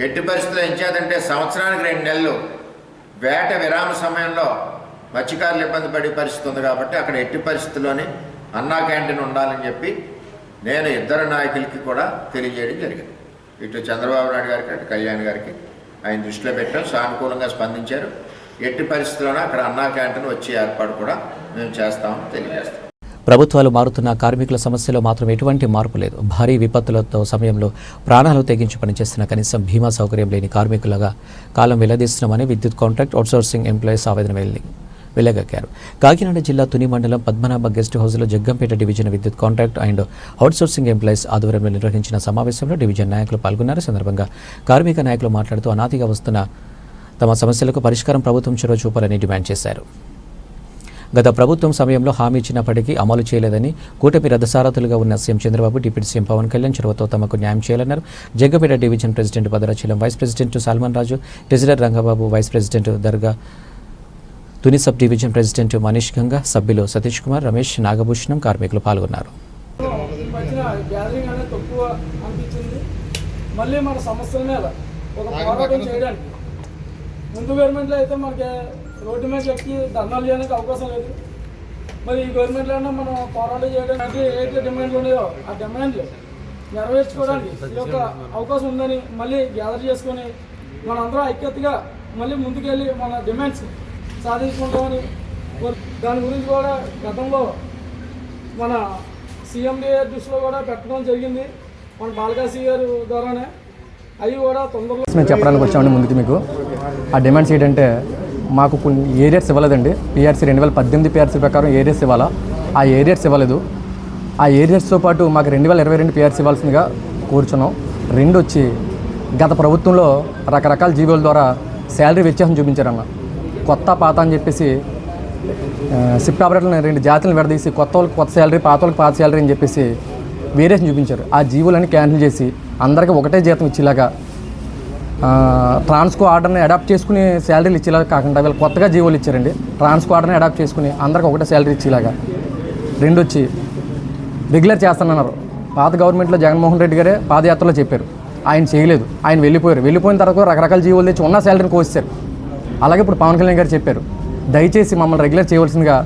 ఎట్టి పరిస్థితుల్లో ఎంచేదంటే సంవత్సరానికి 2 నెలలు వేట విరామ సమయంలో మత్స్యకారులు ఇబ్బంది పడే పరిస్థితి ఉంది కాబట్టి అక్కడ ఎట్టి పరిస్థితుల్లోనే అన్నా క్యాంటీన్ ఉండాలని చెప్పి నేను ఇద్దరు నాయకులకి కూడా తెలియజేయడం జరిగింది. ఇటు చంద్రబాబు నాయుడు గారికి, అటు కళ్యాణ్ గారికి ఆయన దృష్టిలో పెట్టాం. సానుకూలంగా స్పందించారు. ఎట్టి పరిస్థితుల్లోనే అక్కడ అన్నా క్యాంటీన్ వచ్చే ఏర్పాటు కూడా మేము చేస్తామని తెలియజేస్తాం. ప్రభుత్వాలు మారుతున్న కార్మికుల సమస్యలో మాత్రం ఎటువంటి మార్పు లేదు. భారీ విపత్తులతో సమయంలో ప్రాణాలు తెగించి పనిచేస్తున్న కనీసం బీమా సౌకర్యం లేని కార్మికులుగా కాలం వెల్లదీస్తున్నామని విద్యుత్ కాంట్రాక్ట్ అవుట్సోర్సింగ్ ఎంప్లాయీస్ ఆవేదన వెళ్లగక్కారు. కాకినాడ జిల్లా తుని మండలం పద్మనాభ గెస్ట్ హౌస్లో జగ్గంపేట డివిజన్ విద్యుత్ కాంట్రాక్ట్ అండ్ అవుట్సోర్సింగ్ ఎంప్లాయీస్ ఆధ్వర్యంలో నిర్వహించిన సమావేశంలో డివిజన్ నాయకులు పాల్గొన్నారు. సందర్భంగా కార్మిక నాయకులు మాట్లాడుతూ అనాదిగా వస్తున్న తమ సమస్యలకు పరిష్కారం ప్రభుత్వం చొరవ చూపాలని డిమాండ్ చేశారు. గత ప్రభుత్వం సమయంలో హామీ ఇచ్చినప్పటికీ అమలు చేయలేదని, కూటమి రథసారథులుగా ఉన్న CM Chandrababu, deputy CM Pawan Kalyan చొరవతో తమకు న్యాయం చేయాలన్నారు. Jaggapeta division president Bhadrachalam, vice president Salman Raju, treasurer Rangababu, vice president Darga, Tuni sub division president Manish Ganga, సభ్యులు సతీష్ కుమార్, రమేష్, నాగభూషణం, కార్మికులు పాల్గొన్నారు. మళ్ళీ మన సమస్యల మీద ఒక పోరాటం చేయడానికి ముందు గవర్నమెంట్లో అయితే మనకి రోడ్డు మీద ఎక్కి ధర్నాలు చేయడానికి అవకాశం లేదు. మరి ఈ గవర్నమెంట్లో మనం పోరాటం చేయడానికి ఏదైతే డిమాండ్లు ఉన్నాయో ఆ డిమాండ్లు నెరవేర్చుకోవడానికి ఈ యొక్క అవకాశం ఉందని మళ్ళీ గ్యాదర్ చేసుకొని మనందరం ఐక్యతగా మళ్ళీ ముందుకెళ్ళి మన డిమాండ్స్ సాధించుకుంటామని దాని గురించి కూడా గతంలో మన సీఎండీ దృష్టిలో కూడా పెట్టడం జరిగింది. మన బాలకాశీ గారు ద్వారానే అవి కూడా తొందరలో మేము చెప్పడానికి వచ్చామండి. ముందుకి మీకు ఆ డిమాండ్స్ ఏంటంటే మాకు కొన్ని ఏరియాస్ ఇవ్వలేదండి. పిఆర్సీ 2018 పిఆర్సీ ప్రకారం ఏరియాస్ ఇవ్వాలా, ఆ ఏరియాస్ ఇవ్వలేదు. ఆ ఏరియాస్తో పాటు మాకు 2022 పిఆర్సీ ఇవ్వాల్సిందిగా కోరుచున్నాం. 2 వచ్చి గత ప్రభుత్వంలో రకరకాల జీవోల ద్వారా శాలరీ వ్యత్యాసం చూపించారన్న. కొత్త పాత అని చెప్పేసి షిఫ్ట్ ఆపరేటర్లను 2 జాతులను విడదీసి కొత్త వాళ్ళకి కొత్త శాలరీ, పాత వాళ్ళకి పాత శాలరీ అని చెప్పేసి వేరియేషన్ చూపించారు. ఆ జీవోలన్నీ క్యాన్సిల్ చేసి అందరికీ ఒకటే జీతం ఇచ్చేలాగా, ట్రాన్స్కో ఆర్డర్ని అడాప్ట్ చేసుకుని శాలరీలు ఇచ్చేలాగా కాకుండా వీళ్ళు కొత్తగా జీవోలు ఇచ్చారండి. ట్రాన్స్కో ఆర్డర్ని అడాప్ట్ చేసుకుని అందరికీ ఒకటే శాలరీ ఇచ్చేలాగా. 2 వచ్చి రెగ్యులర్ చేస్తానన్నారు. పాత గవర్నమెంట్లో జగన్మోహన్ రెడ్డి గారే పాదయాత్రలో చెప్పారు, ఆయన చేయలేదు. ఆయన వెళ్ళిపోయారు. వెళ్ళిపోయిన తర్వాత రకరకాల జీవోలు తెచ్చి ఉన్న శాలరీని కోసేశారు. అలాగే ఇప్పుడు పవన్ కళ్యాణ్ గారు చెప్పారు, దయచేసి మమ్మల్ని రెగ్యులర్ చేయవలసిందిగా,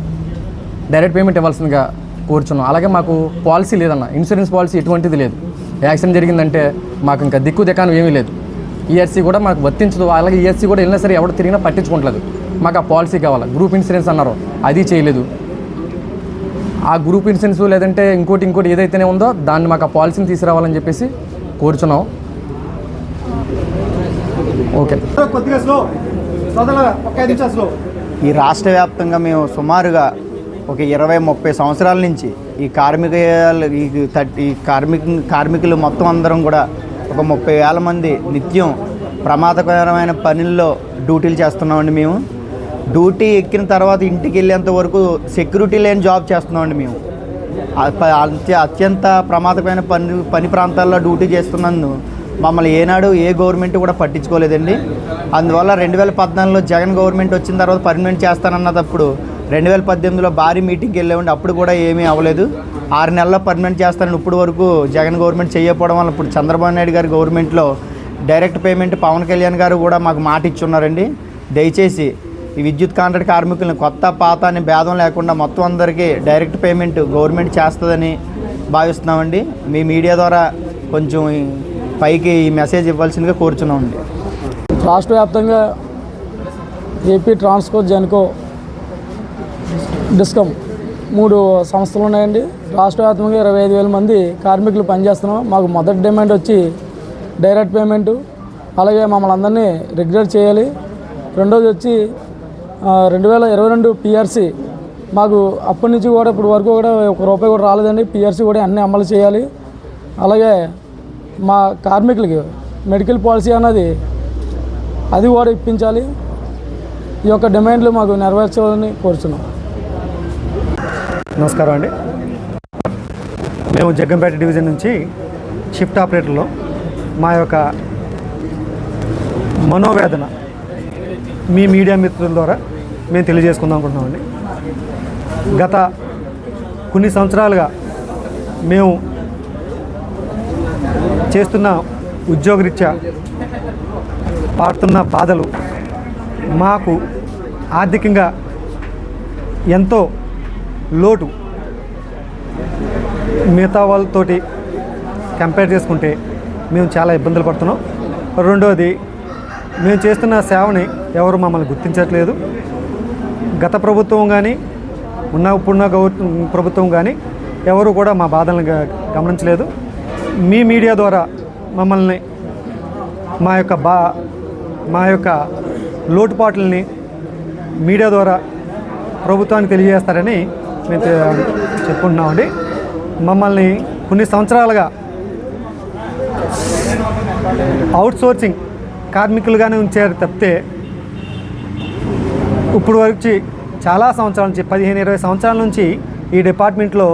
డైరెక్ట్ పేమెంట్ ఇవ్వాల్సిందిగా కోరుచున్నాం. అలాగే మాకు పాలసీ లేదన్న, ఇన్సూరెన్స్ పాలసీ ఎటువంటిది లేదు. యాక్సిడెంట్ జరిగిందంటే మాకు ఇంకా దిక్కు దిక్కాను ఏమీ లేదు. ఈఎస్సీ కూడా మాకు వర్తించదు. అలాగే ఈఎస్సీ కూడా వెళ్ళినా సరే ఎవరు తిరిగినా పట్టించుకోవట్లేదు. మాకు ఆ పాలసీ కావాలి. గ్రూప్ ఇన్సూరెన్స్ అన్నారు, అది చేయలేదు. ఆ గ్రూప్ ఇన్సూరెన్స్ లేదంటే ఇంకోటి ఏదైతేనే ఉందో దాన్ని మాకు ఆ పాలసీని తీసుకురావాలని చెప్పేసి కోరుచున్నాం. ఓకే. ఈ రాష్ట్ర వ్యాప్తంగా మేము సుమారుగా ఒక 20-30 సంవత్సరాల నుంచి ఈ కార్మికులు మొత్తం అందరం కూడా ఒక 30,000 మంది నిత్యం ప్రమాదకరమైన పనుల్లో డ్యూటీలు చేస్తున్నామండి. మేము డ్యూటీ ఎక్కిన తర్వాత ఇంటికి వెళ్ళేంత వరకు సెక్యూరిటీ లేని జాబ్ చేస్తున్నామండి. మేము అత్యంత ప్రమాదకరమైన పని ప్రాంతాల్లో డ్యూటీ చేస్తున్నందుకు మమ్మల్ని ఏనాడు ఏ గవర్నమెంట్ కూడా పట్టించుకోలేదండి. అందువల్ల 2014లో జగన్ గవర్నమెంట్ వచ్చిన తర్వాత పర్మనెంట్ చేస్తానన్నప్పుడు 2018లో భారీ మీటింగ్కి వెళ్ళామండి. అప్పుడు కూడా ఏమీ అవ్వలేదు. 6 నెలల్లో పర్మనెంట్ చేస్తానని ఇప్పుడు వరకు జగన్ గవర్నమెంట్ చేయకపోవడం వల్ల ఇప్పుడు చంద్రబాబు నాయుడు గారి గవర్నమెంట్లో డైరెక్ట్ పేమెంట్ పవన్ కళ్యాణ్ గారు కూడా మాకు మాట ఇచ్చున్నారండి. దయచేసి ఈ విద్యుత్ కాంట్రాక్ట్ కార్మికులను కొత్త పాత అని భేదం లేకుండా మొత్తం అందరికీ డైరెక్ట్ పేమెంట్ గవర్నమెంట్ చేస్తుందని భావిస్తున్నామండి. మీ మీడియా ద్వారా కొంచెం పైకి ఈ మెసేజ్ ఇవ్వాల్సిందిగా కోరుచున్నామండి. రాష్ట్ర వ్యాప్తంగా ఏపీ ట్రాన్స్కో, జెన్కో, డిస్కమ్ 3 సంస్థలు ఉన్నాయండి. రాష్ట్ర వ్యాప్తంగా 25,000 మంది కార్మికులు పనిచేస్తున్నాం. మాకు మొదటి డిమాండ్ వచ్చి డైరెక్ట్ పేమెంటు, అలాగే మమ్మల్ని అందరినీ రెగ్యులర్ చేయాలి. రెండోది వచ్చి 2022 పిఆర్సీ మాకు అప్పటి నుంచి కూడా ఇప్పుడు వరకు కూడా ₹1 కూడా రాలేదండి. పిఆర్సీ కూడా అన్నీ అమలు చేయాలి. అలాగే మా కార్మికులకి మెడికల్ పాలసీ అన్నది అది కూడా ఇప్పించాలి. ఈ యొక్క డిమాండ్లు మాకు నెరవేర్చాలని కోరుతున్నాం. నమస్కారం అండి. మేము జగ్గంపేట డివిజన్ నుంచి షిఫ్ట్ ఆపరేటర్లో మా యొక్క మనోవేదన మీ మీడియా మిత్రుల ద్వారా మేము తెలియజేసుకుందాం అనుకుంటున్నామండి. గత కొన్ని సంవత్సరాలుగా మేము చేస్తున్న ఉద్యోగరీత్యా పాడుతున్న బాధలు మాకు ఆర్థికంగా ఎంతో లోటు. మిగతా వాళ్ళతోటి కంపేర్ చేసుకుంటే మేము చాలా ఇబ్బందులు పడుతున్నాం. రెండోది, మేము చేస్తున్న సేవని ఎవరు మమ్మల్ని గుర్తించట్లేదు. గత ప్రభుత్వం కానీ ఇప్పుడున్న ప్రభుత్వం కానీ ఎవరు కూడా మా బాధలను గమనించలేదు. మీ మీడియా ద్వారా మమ్మల్ని మా యొక్క లోటుపాట్లని మీడియా ద్వారా ప్రభుత్వానికి తెలియజేస్తారని మేము చెప్పుకుంటున్నామండి. మమ్మల్ని కొన్ని సంవత్సరాలుగా అవుట్సోర్సింగ్ కార్మికులుగానే ఉంచారు తప్పితే ఇప్పుడు వరకు చాలా సంవత్సరాల నుంచి 15-20 సంవత్సరాల నుంచి ఈ డిపార్ట్మెంట్లో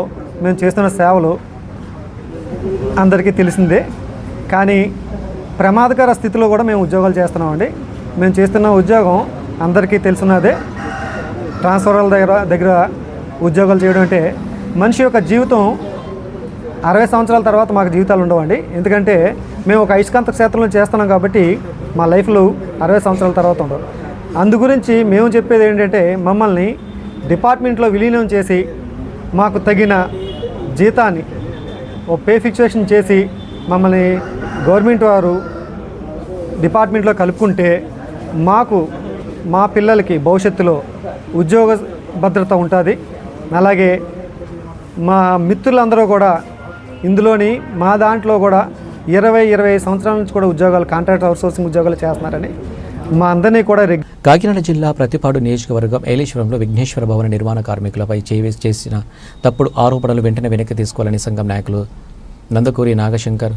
మేము చేస్తున్న సేవలు అందరికీ తెలిసిందే. కానీ ప్రమాదకర స్థితిలో కూడా మేము ఉద్యోగాలు చేస్తున్నామండి. మేము చేస్తున్న ఉద్యోగం అందరికీ తెలిసినదే. ట్రాన్స్ఫర్ల దగ్గర ఉద్యోగాలు చేయడం అంటే మనిషి యొక్క జీవితం 60 సంవత్సరాల తర్వాత మాకు జీవితాలు ఉండవండి. ఎందుకంటే మేము ఒక అయస్కాంత క్షేత్రంలో చేస్తున్నాం కాబట్టి మా లైఫ్లో 60 సంవత్సరాల తర్వాత ఉండవు. అందు గురించి మేము చెప్పేది ఏంటంటే మమ్మల్ని డిపార్ట్మెంట్లో విలీనం చేసి మాకు తగిన జీతాన్ని ఓ పే ఫిక్సేషన్ చేసి మమ్మల్ని గవర్నమెంట్ వారు డిపార్ట్మెంట్లో కలుపుకుంటే మాకు మా పిల్లలకి భవిష్యత్తులో ఉద్యోగ భద్రత ఉంటుంది. అలాగే మా మిత్రులందరూ కూడా ఇందులోని మా దాంట్లో కూడా 20-25 సంవత్సరాల నుంచి కూడా ఉద్యోగాలు కాంట్రాక్ట్ అవుట్సోర్సింగ్ ఉద్యోగాలు చేస్తున్నారని మా అందరినీ కూడా కాకినాడ జిల్లా ప్రతిపాడు నియోజకవర్గం ఏలేశ్వరంలో విఘ్నేశ్వర భవన నిర్మాణ కార్మికులపై చేసిన తప్పుడు ఆరోపణలు వెంటనే వెనక్కి తీసుకోవాలని సంఘం నాయకులు నందకూరి నాగశంకర్,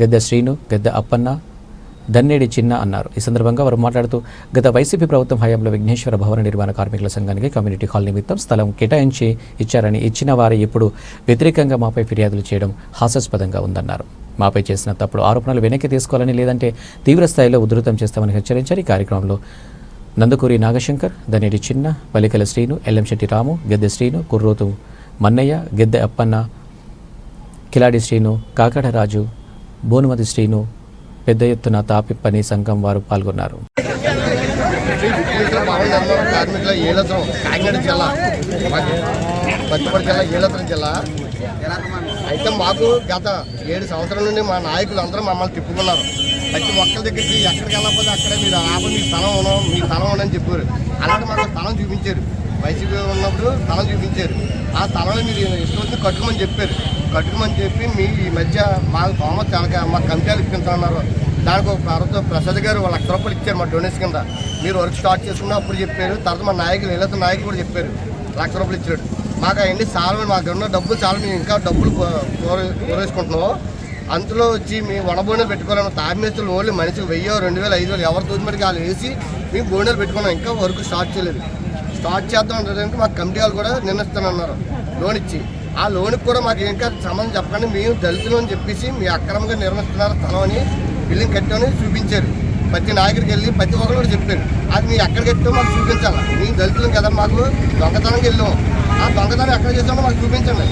గద్దె శ్రీను, గద్దె అప్పన్న, దన్నేడి చిన్న అన్నారు. ఈ సందర్భంగా వారు మాట్లాడుతూ గత వైసీపీ ప్రభుత్వం హయాంలో విఘ్నేశ్వర భవన నిర్మాణ కార్మికుల సంఘానికి కమ్యూనిటీ హాల్ నిమిత్తం స్థలం కేటాయించి ఇచ్చారని, ఇచ్చిన వారే ఇప్పుడు వ్యతిరేకంగా మాపై ఫిర్యాదులు చేయడం హాస్యాస్పదంగా ఉందన్నారు. మాపై చేసిన తప్పుడు ఆరోపణలు వెనక్కి తీసుకోవాలని, లేదంటే తీవ్ర స్థాయిలో ఉధృతం చేస్తామని హెచ్చరించారు. ఈ కార్యక్రమంలో నందకూరి నాగశంకర్, దన్నేడి చిన్న, పలికల శ్రీను, ఎల్లంశెట్టి రాము, గద్దె శ్రీను, కుర్రోతు మన్నయ్య, గద్దె అప్పన్న, కిలాడి శ్రీను, కాకడ రాజు, బోనుమతి శ్రీను, పెద్ద ఎత్తున తాపిప్పని సంఘం వారు పాల్గొన్నారు. కార్మికుల ఏలత్రం కాకినాడ జిల్లా, పత్తిపాడు జిల్లా, ఏలత్రం జిల్లా. అయితే మాకు గత 7 సంవత్సరాల నుండి మా నాయకులు అందరూ మమ్మల్ని తిప్పుకున్నారు. ప్రతి ఒక్కరి దగ్గరికి ఎక్కడికి వెళ్ళకపోతే అక్కడే మీరు ఆపని మీ స్థలం ఉండని చెప్పారు. అలాంటి మాకు స్థలం చూపించారు. వైసీపీ ఉన్నప్పుడు స్థలం చూపించారు. ఆ స్థలంలో మీరు ఇష్టం కట్టుకోమని చెప్పారు. కట్టుకోమని చెప్పి మీ ఈ మధ్య మాకు తోమత తెలక మా కమిటీలు ఇప్పించున్నారు. దానికి ఒక ప్రభుత్వం ప్రసాద్ గారు ₹1,00,000 ఇచ్చారు మా డొనేషన్ కింద. మీరు వర్క్ స్టార్ట్ చేసుకున్న అప్పుడు చెప్పారు. తర్వాత మా నాయకులు ఏలైతే నాయకులు కూడా చెప్పారు ₹1,00,000 ఇచ్చాడు. మాకు అవన్నీ చాలా, మాకు ఉన్న డబ్బులు చాలా, మేము ఇంకా డబ్బులు కోరేసుకుంటున్నాం. అందులో వచ్చి మేము వడబోనీలు పెట్టుకోలేము. తాపిమేస్తులు ఓన్లీ మనిషికి 1000, 2000, 5000 ఎవరు తోచిమడికి వాళ్ళు వేసి మేము బోనీలు పెట్టుకున్నాం. ఇంకా వర్క్ స్టార్ట్ చేయలేదు. స్టార్ట్ చేద్దాం అంటే మాకు కమిటీ వాళ్ళు కూడా నిర్ణయిస్తానన్నారు లోన్ ఇచ్చి. ఆ లోన్కి కూడా మాకు ఇంకా సంబంధం చెప్పకండి, మేము దళితులు అని చెప్పేసి మీ అక్రమంగా నిర్మిస్తున్నారు స్థలం అని బిల్డింగ్ కట్టామని చూపించారు. ప్రతి నాయకుడికి వెళ్ళి ప్రతి ఒక్కరు కూడా చెప్పారు. అది మీరు ఎక్కడ కట్టామో మాకు చూపించాలి. మేము దళితులం కదా, మాకు దొంగతనంకి వెళ్ళాము. ఆ దొంగతనం ఎక్కడ చేసామో మాకు చూపించండి.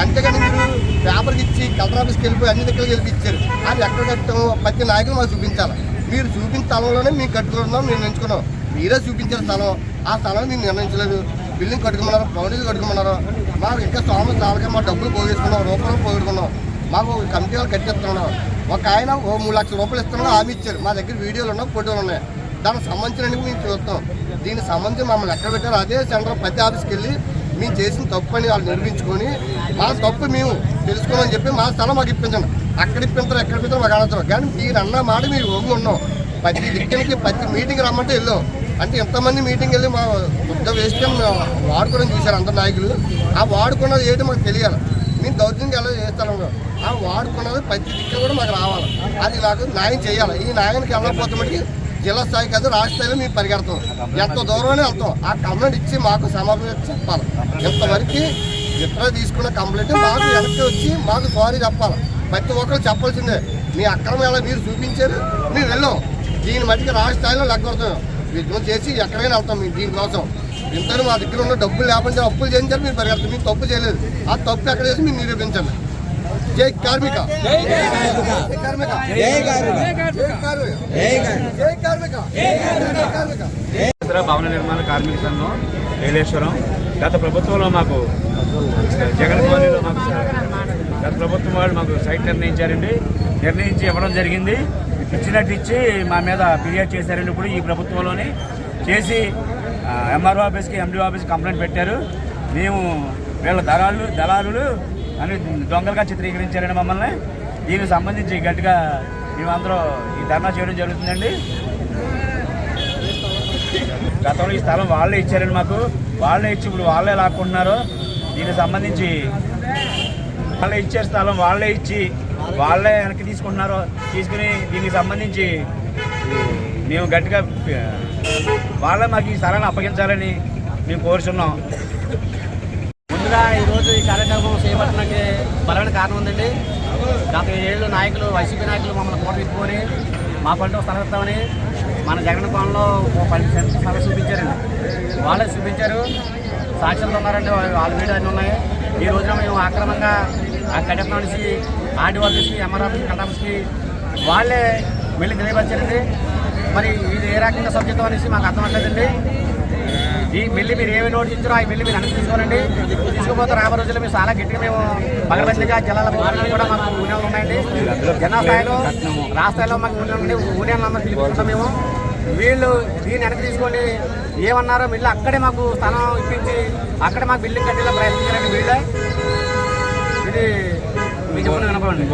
అంతేగాని మీరు పేపర్కి ఇచ్చి కలెక్టర్ ఆఫీస్కి వెళ్ళిపోయి అన్ని దగ్గరికి వెళ్ళిపించారు. అది ఎక్కడ కట్టామో ప్రతి నాయకులు మాకు చూపించాలి. మీరు చూపించిన స్థలంలోనే మేము కట్టుకున్నాం, మేము ఎంచుకున్నాం. మీరే చూపించారు స్థలం. ఆ స్థలం మీరు నిర్ణయించలేదు. బిల్డింగ్ కట్టుకున్నారు, బౌండరీలు కట్టుకున్నారు. మాకు ఇంకా సోమవారం చాలక మా డబ్బులు పోగేసుకున్నాం, రూపాయలు పోగొట్టుకున్నాం. మాకు కమిటీ వాళ్ళు కట్టిస్తున్నాం. ఒక ఆయన ₹3 లక్షలు ఇస్తున్నాడు, హామీ ఇచ్చారు. మా దగ్గర వీడియోలు ఉన్నాయి, ఫోటోలు ఉన్నాయి. దానికి సంబంధించినవి మేము చూస్తాం. దీనికి సంబంధించి మమ్మల్ని ఎక్కడ పెట్టారో అదే సెంటర్ ప్రతి ఆఫీస్కి వెళ్ళి మేము చేసిన తప్పు అని వాళ్ళు నిర్మించుకొని మా తప్పు మేము తెలుసుకోమని చెప్పి మా స్థలం మాకు ఇప్పించండి. అక్కడ ఇప్పించారు ఎక్కడ ఇప్పించారు మాకు అనవసరం. కానీ మీరు అన్న మాట మీరు ఒంగి ఉన్నాం. ప్రతి దిక్కులకి ప్రతి మీటింగ్ రమ్మంటే వెళ్ళాం. అంటే ఎంతమంది మీటింగ్ వెళ్ళి మా పెద్ద వేస్ట్ వాడుకోవడం చూశారు అందరు నాయకులు. ఆ వాడుకున్నది ఏంటి మాకు తెలియాలి. మేము దౌర్జన్యం ఎలా చేస్తాను ఆ వాడుకున్నది ప్రతి దిక్కులు కూడా మాకు రావాలి. అది నాకు న్యాయం చేయాలి. ఈ న్యాయానికి వెళ్ళకపోతే మటుకి జిల్లా స్థాయి కాదు రాష్ట్ర స్థాయిలో మేము పరిగెడతాం. ఎంత దూరమనే వెళ్తాం. ఆ కంప్లైంట్ ఇచ్చి మాకు సమాధానం చెప్పాలి. ఇంతవరకు ఇతర తీసుకున్న కంప్లైంట్ మాకు వెనక్కి వచ్చి మాకు సారీ చెప్పాలి. ప్రతి ఒక్కరు చెప్పాల్సిందే. మీ అక్రమం ఎలా మీరు చూపించారు మేము వెళ్ళాం. దీని మట్టికి రాష్ట్ర స్థాయిలో లెక్కడతాం. విధ్వం చేసి ఎక్కడికైనా వెళ్తాం మేము దీనికోసం. ఇంతలో మా దగ్గర ఉన్న డబ్బులు లేకపోతే అప్పులు చేయించారు మీరు పరిగెడతాం. మేము తప్పు చేయలేదు. ఆ తప్పు ఎక్కడ చేసి మీరు నిరూపించండి. జై కార్మిక, జై కార్మిక, జై కార్మిక, జై కార్మిక. భవన నిర్మాణ కార్మిక సంఘం ఏలేశ్వరం. గత ప్రభుత్వంలో మాకు జగన్మోహన్లో మాకు గత ప్రభుత్వం వాళ్ళు మాకు సైట్ నిర్ణయించి ఇవ్వడం జరిగింది. ఇచ్చినట్టు ఇచ్చి మా మీద ఫిర్యాదు చేశారండి. ఇప్పుడు ఈ ప్రభుత్వంలోనే చేసి ఎంఆర్ఓ ఆఫీస్కి ఎండిఓ ఆఫీస్కి కంప్లైంట్ పెట్టారు. మేము వీళ్ళ దళారులు అని దొంగలుగా చిత్రీకరించారండి మమ్మల్ని. దీనికి సంబంధించి గట్టిగా మేమందరూ ఈ ధర్నా చేయడం జరుగుతుందండి. గతంలో ఈ స్థలం వాళ్ళే ఇచ్చారండి మాకు. వాళ్ళే ఇచ్చి ఇప్పుడు వాళ్ళే లాక్కుంటున్నారు. దీనికి సంబంధించి వాళ్ళే ఇచ్చారు స్థలం, వాళ్ళే ఇచ్చి వాళ్ళే వెనక్కి తీసుకుంటున్నారు. తీసుకుని దీనికి సంబంధించి మేము గట్టిగా వాళ్ళే మాకు ఈ స్థలాన్ని అప్పగించాలని మేము కోరుచున్నాం. ముందుగా ఈరోజు ఈ కార్యక్రమం చేపట్టడానికి బలమైన కారణం ఉందండి. గత 7 ఏళ్ళు నాయకులు వైసీపీ నాయకులు మమ్మల్ని కోట తిప్పుకొని మా పంట స్థలం ఇస్తామని మన జగన్ పాలనలో 10 సెంట్లు స్థలం చూపించారండి. వాళ్ళే చూపించారు. సాక్షులు ఉన్నారండి. వాళ్ళ వీడియో అన్నీ ఉన్నాయి. ఈ రోజున మేము ఆక్రమంగా ఆ కడప నుంచి ఆర్డీఓ ఆఫీస్కి ఎంఆర్ ఆఫీస్కి కలెక్టర్ ఆఫీస్కి వాళ్ళే వెళ్ళి తెలియపరిచారండి. మరి ఇది ఏ రకంగా సబ్జెక్టు అనేసి మాకు అర్థమవుతుందండి. ఈ మిల్లి మీరు ఏమి నోటీస్ ఇచ్చారో ఆ మిల్లి మీరు అన్ని తీసుకోనండి. తీసుకుపోతే రాబోయే రోజుల్లో మేము చాలా గట్టిగా మేము పగలబద్దిగా జిల్లాల కూడా మాకు యూనియన్లు ఉన్నాయండి. జిల్లా స్థాయిలో రాష్ట్ర స్థాయిలో మాకు యూనియన్ నెంబర్ పిలుపుకుంటాం మేము. వీళ్ళు దీన్ని వెనక్కి తీసుకొని ఏమన్నారో మిల్లు అక్కడే మాకు స్థానం ఇప్పించి అక్కడే మాకు బిల్డింగ్ కట్టేలా ప్రయత్నించారండి వీళ్ళే. ఇది మీకు వినపడండి.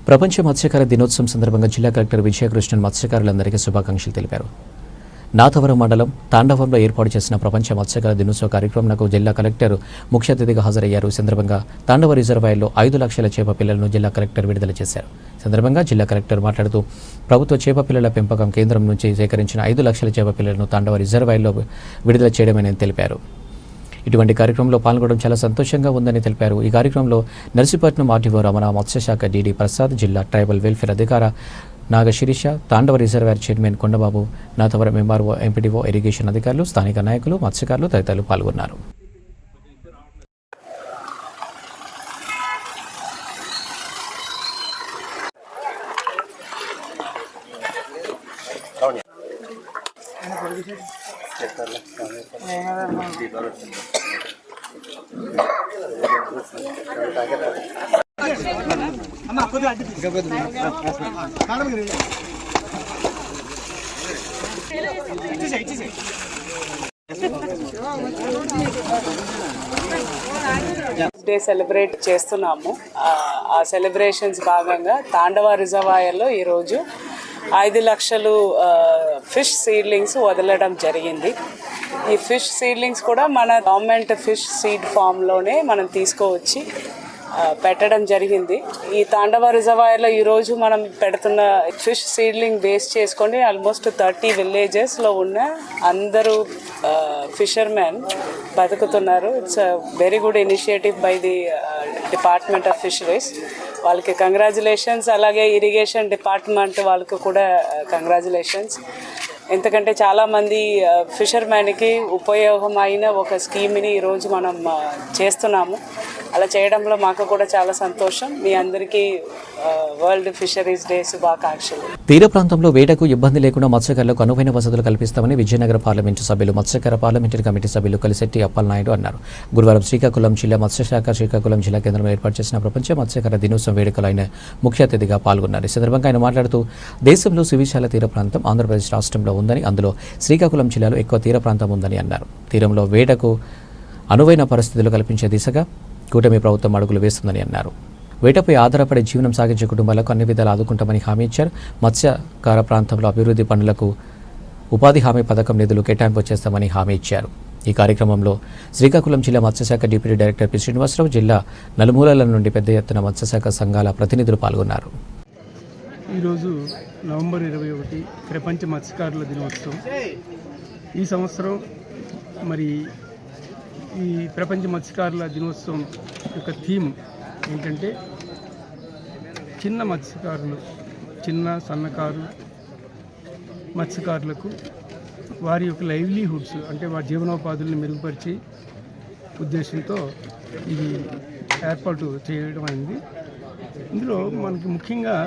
ప్రపంచ మత్స్యకార దినోత్సవం సందర్భంగా జిల్లా కలెక్టర్ విజయకృష్ణన్ మత్స్యకారులందరికీ శుభాకాంక్షలు తెలిపారు. నాథవరం మండలం తాండవంలో ఏర్పాటు చేసిన ప్రపంచ మత్స్యకార దినోత్సవ కార్యక్రమంకు జిల్లా కలెక్టర్ ముఖ్య అతిథిగా హాజరయ్యారు. సందర్భంగా తాండవ రిజర్వాయర్లో 5 లక్షల చేప పిల్లలను జిల్లా కలెక్టర్ విడుదల చేశారు. సందర్భంగా జిల్లా కలెక్టర్ మాట్లాడుతూ ప్రభుత్వ చేప పిల్లల పెంపకం కేంద్రం నుంచి సేకరించిన 5 లక్షల చేప పిల్లలను తాండవ రిజర్వాయర్లో విడుదల చేయడమని తెలిపారు. ఇటువంటి కార్యక్రమంలో పాల్గొనడం చాలా సంతోషంగా ఉందని తెలిపారు. ఈ కార్యక్రమంలో నర్సీపట్నం ఆర్టీఓ రమణ, మత్స్యశాఖ డీడీ ప్రసాద్, జిల్లా ట్రైబల్ వెల్ఫేర్ అధికార Nagasirisha, Tandava reservoir chairman Kondababu, Nathavaram MRO, MPDO, irrigation అధికారులు, స్థానిక నాయకులు, మత్స్యకారులు తదితరులు పాల్గొన్నారు. డే సెలబ్రేట్ చేస్తున్నాము. ఆ సెలబ్రేషన్స్ భాగంగా తాండవ రిజర్వాయర్లో ఈరోజు 5 లక్షలు ఫిష్ సీడ్లింగ్స్ వదలడం జరిగింది. ఈ ఫిష్ సీడ్లింగ్స్ కూడా మన గవర్నమెంట్ ఫిష్ సీడ్ ఫామ్లోనే మనం తీసుకువచ్చి పెట్టడం జరిగింది. ఈ తాండవ రిజర్వాయర్లో ఈరోజు మనం పెడుతున్న ఫిష్ సీడ్లింగ్ బేస్ చేసుకొని ఆల్మోస్ట్ 30 విలేజెస్లో ఉన్న అందరూ ఫిషర్మెన్ బతుకుతున్నారు. It's a very good initiative by the department of fisheries. వాళ్ళకి కంగ్రాచులేషన్స్. అలాగే ఇరిగేషన్ డిపార్ట్మెంట్ వాళ్ళకు కూడా కంగ్రాచులేషన్స్. ఎందుకంటే చాలామంది ఫిషర్మెన్కి ఉపయోగమైన ఒక స్కీమ్ని ఈరోజు మనం చేస్తున్నాము. అలా చేయడంలో మాకు కూడా చాలా సంతోషం. మీ అందరికీ వరల్డ్ ఫిషరీస్ డే శుభాకాంక్షలు. తీర ప్రాంతంలో వేటకు ఇబ్బంది లేకుండా మత్స్యకారులకు అనువైన వసతులు కల్పిస్తామని విజయనగర పార్లమెంటు సభ్యులు మత్స్యకార పార్లమెంటరీ కమిటీ సభ్యులు కలిశెట్టి అప్పలనాయుడు అన్నారు. గురువారం శ్రీకాకుళం జిల్లా మత్స్యశాఖ శ్రీకాకుళం జిల్లా కేంద్రంలో ఏర్పాటు చేసిన ప్రపంచ మత్స్యకార దినోత్సవం వేడుకలో ఆయన ముఖ్య అతిథిగా పాల్గొన్నారు. ఈ సందర్భంగా ఆయన మాట్లాడుతూ దేశంలో సువిశాల తీర ప్రాంతం ఆంధ్రప్రదేశ్ రాష్ట్రంలో ఉందని, అందులో శ్రీకాకుళం జిల్లాలో ఎక్కువ తీర ప్రాంతం ఉందని అన్నారు. తీరంలో వేటకు అనువైన పరిస్థితులు కల్పించే దిశగా కూటమి ప్రభుత్వం అడుగులు వేస్తుందని అన్నారు. వేటపై ఆధారపడి జీవనం సాగించే కుటుంబాలకు అన్ని విధాలు ఆదుకుంటామని హామీ ఇచ్చారు. మత్స్యకార ప్రాంతంలో అభివృద్ధి పనులకు ఉపాధి హామీ పథకం నిధులు కేటాయింపు చేస్తామని హామీ ఇచ్చారు. ఈ కార్యక్రమంలో శ్రీకాకుళం జిల్లా మత్స్యశాఖ డిప్యూటీ డైరెక్టర్ పి శ్రీనివాసరావు, జిల్లా నలుమూలల నుండి పెద్ద ఎత్తున మత్స్యశాఖ సంఘాల ప్రతినిధులు పాల్గొన్నారు. ఈరోజు నవంబర్ 21 ప్రపంచ మత్స్యకారుల దినోత్సవం. ఈ సంవత్సరం మరి ఈ ప్రపంచ మత్స్యకారుల దినోత్సవం యొక్క థీమ్ ఏంటంటే చిన్న మత్స్యకారులు, చిన్న సన్నకారు మత్స్యకారులకు వారి యొక్క లైవ్లీహుడ్స్ అంటే వారి జీవనోపాధులను మెరుగుపరిచే ఉద్దేశంతో ఇది ఏర్పాటు చేయడం అయింది. ఇందులో మనకి ముఖ్యంగా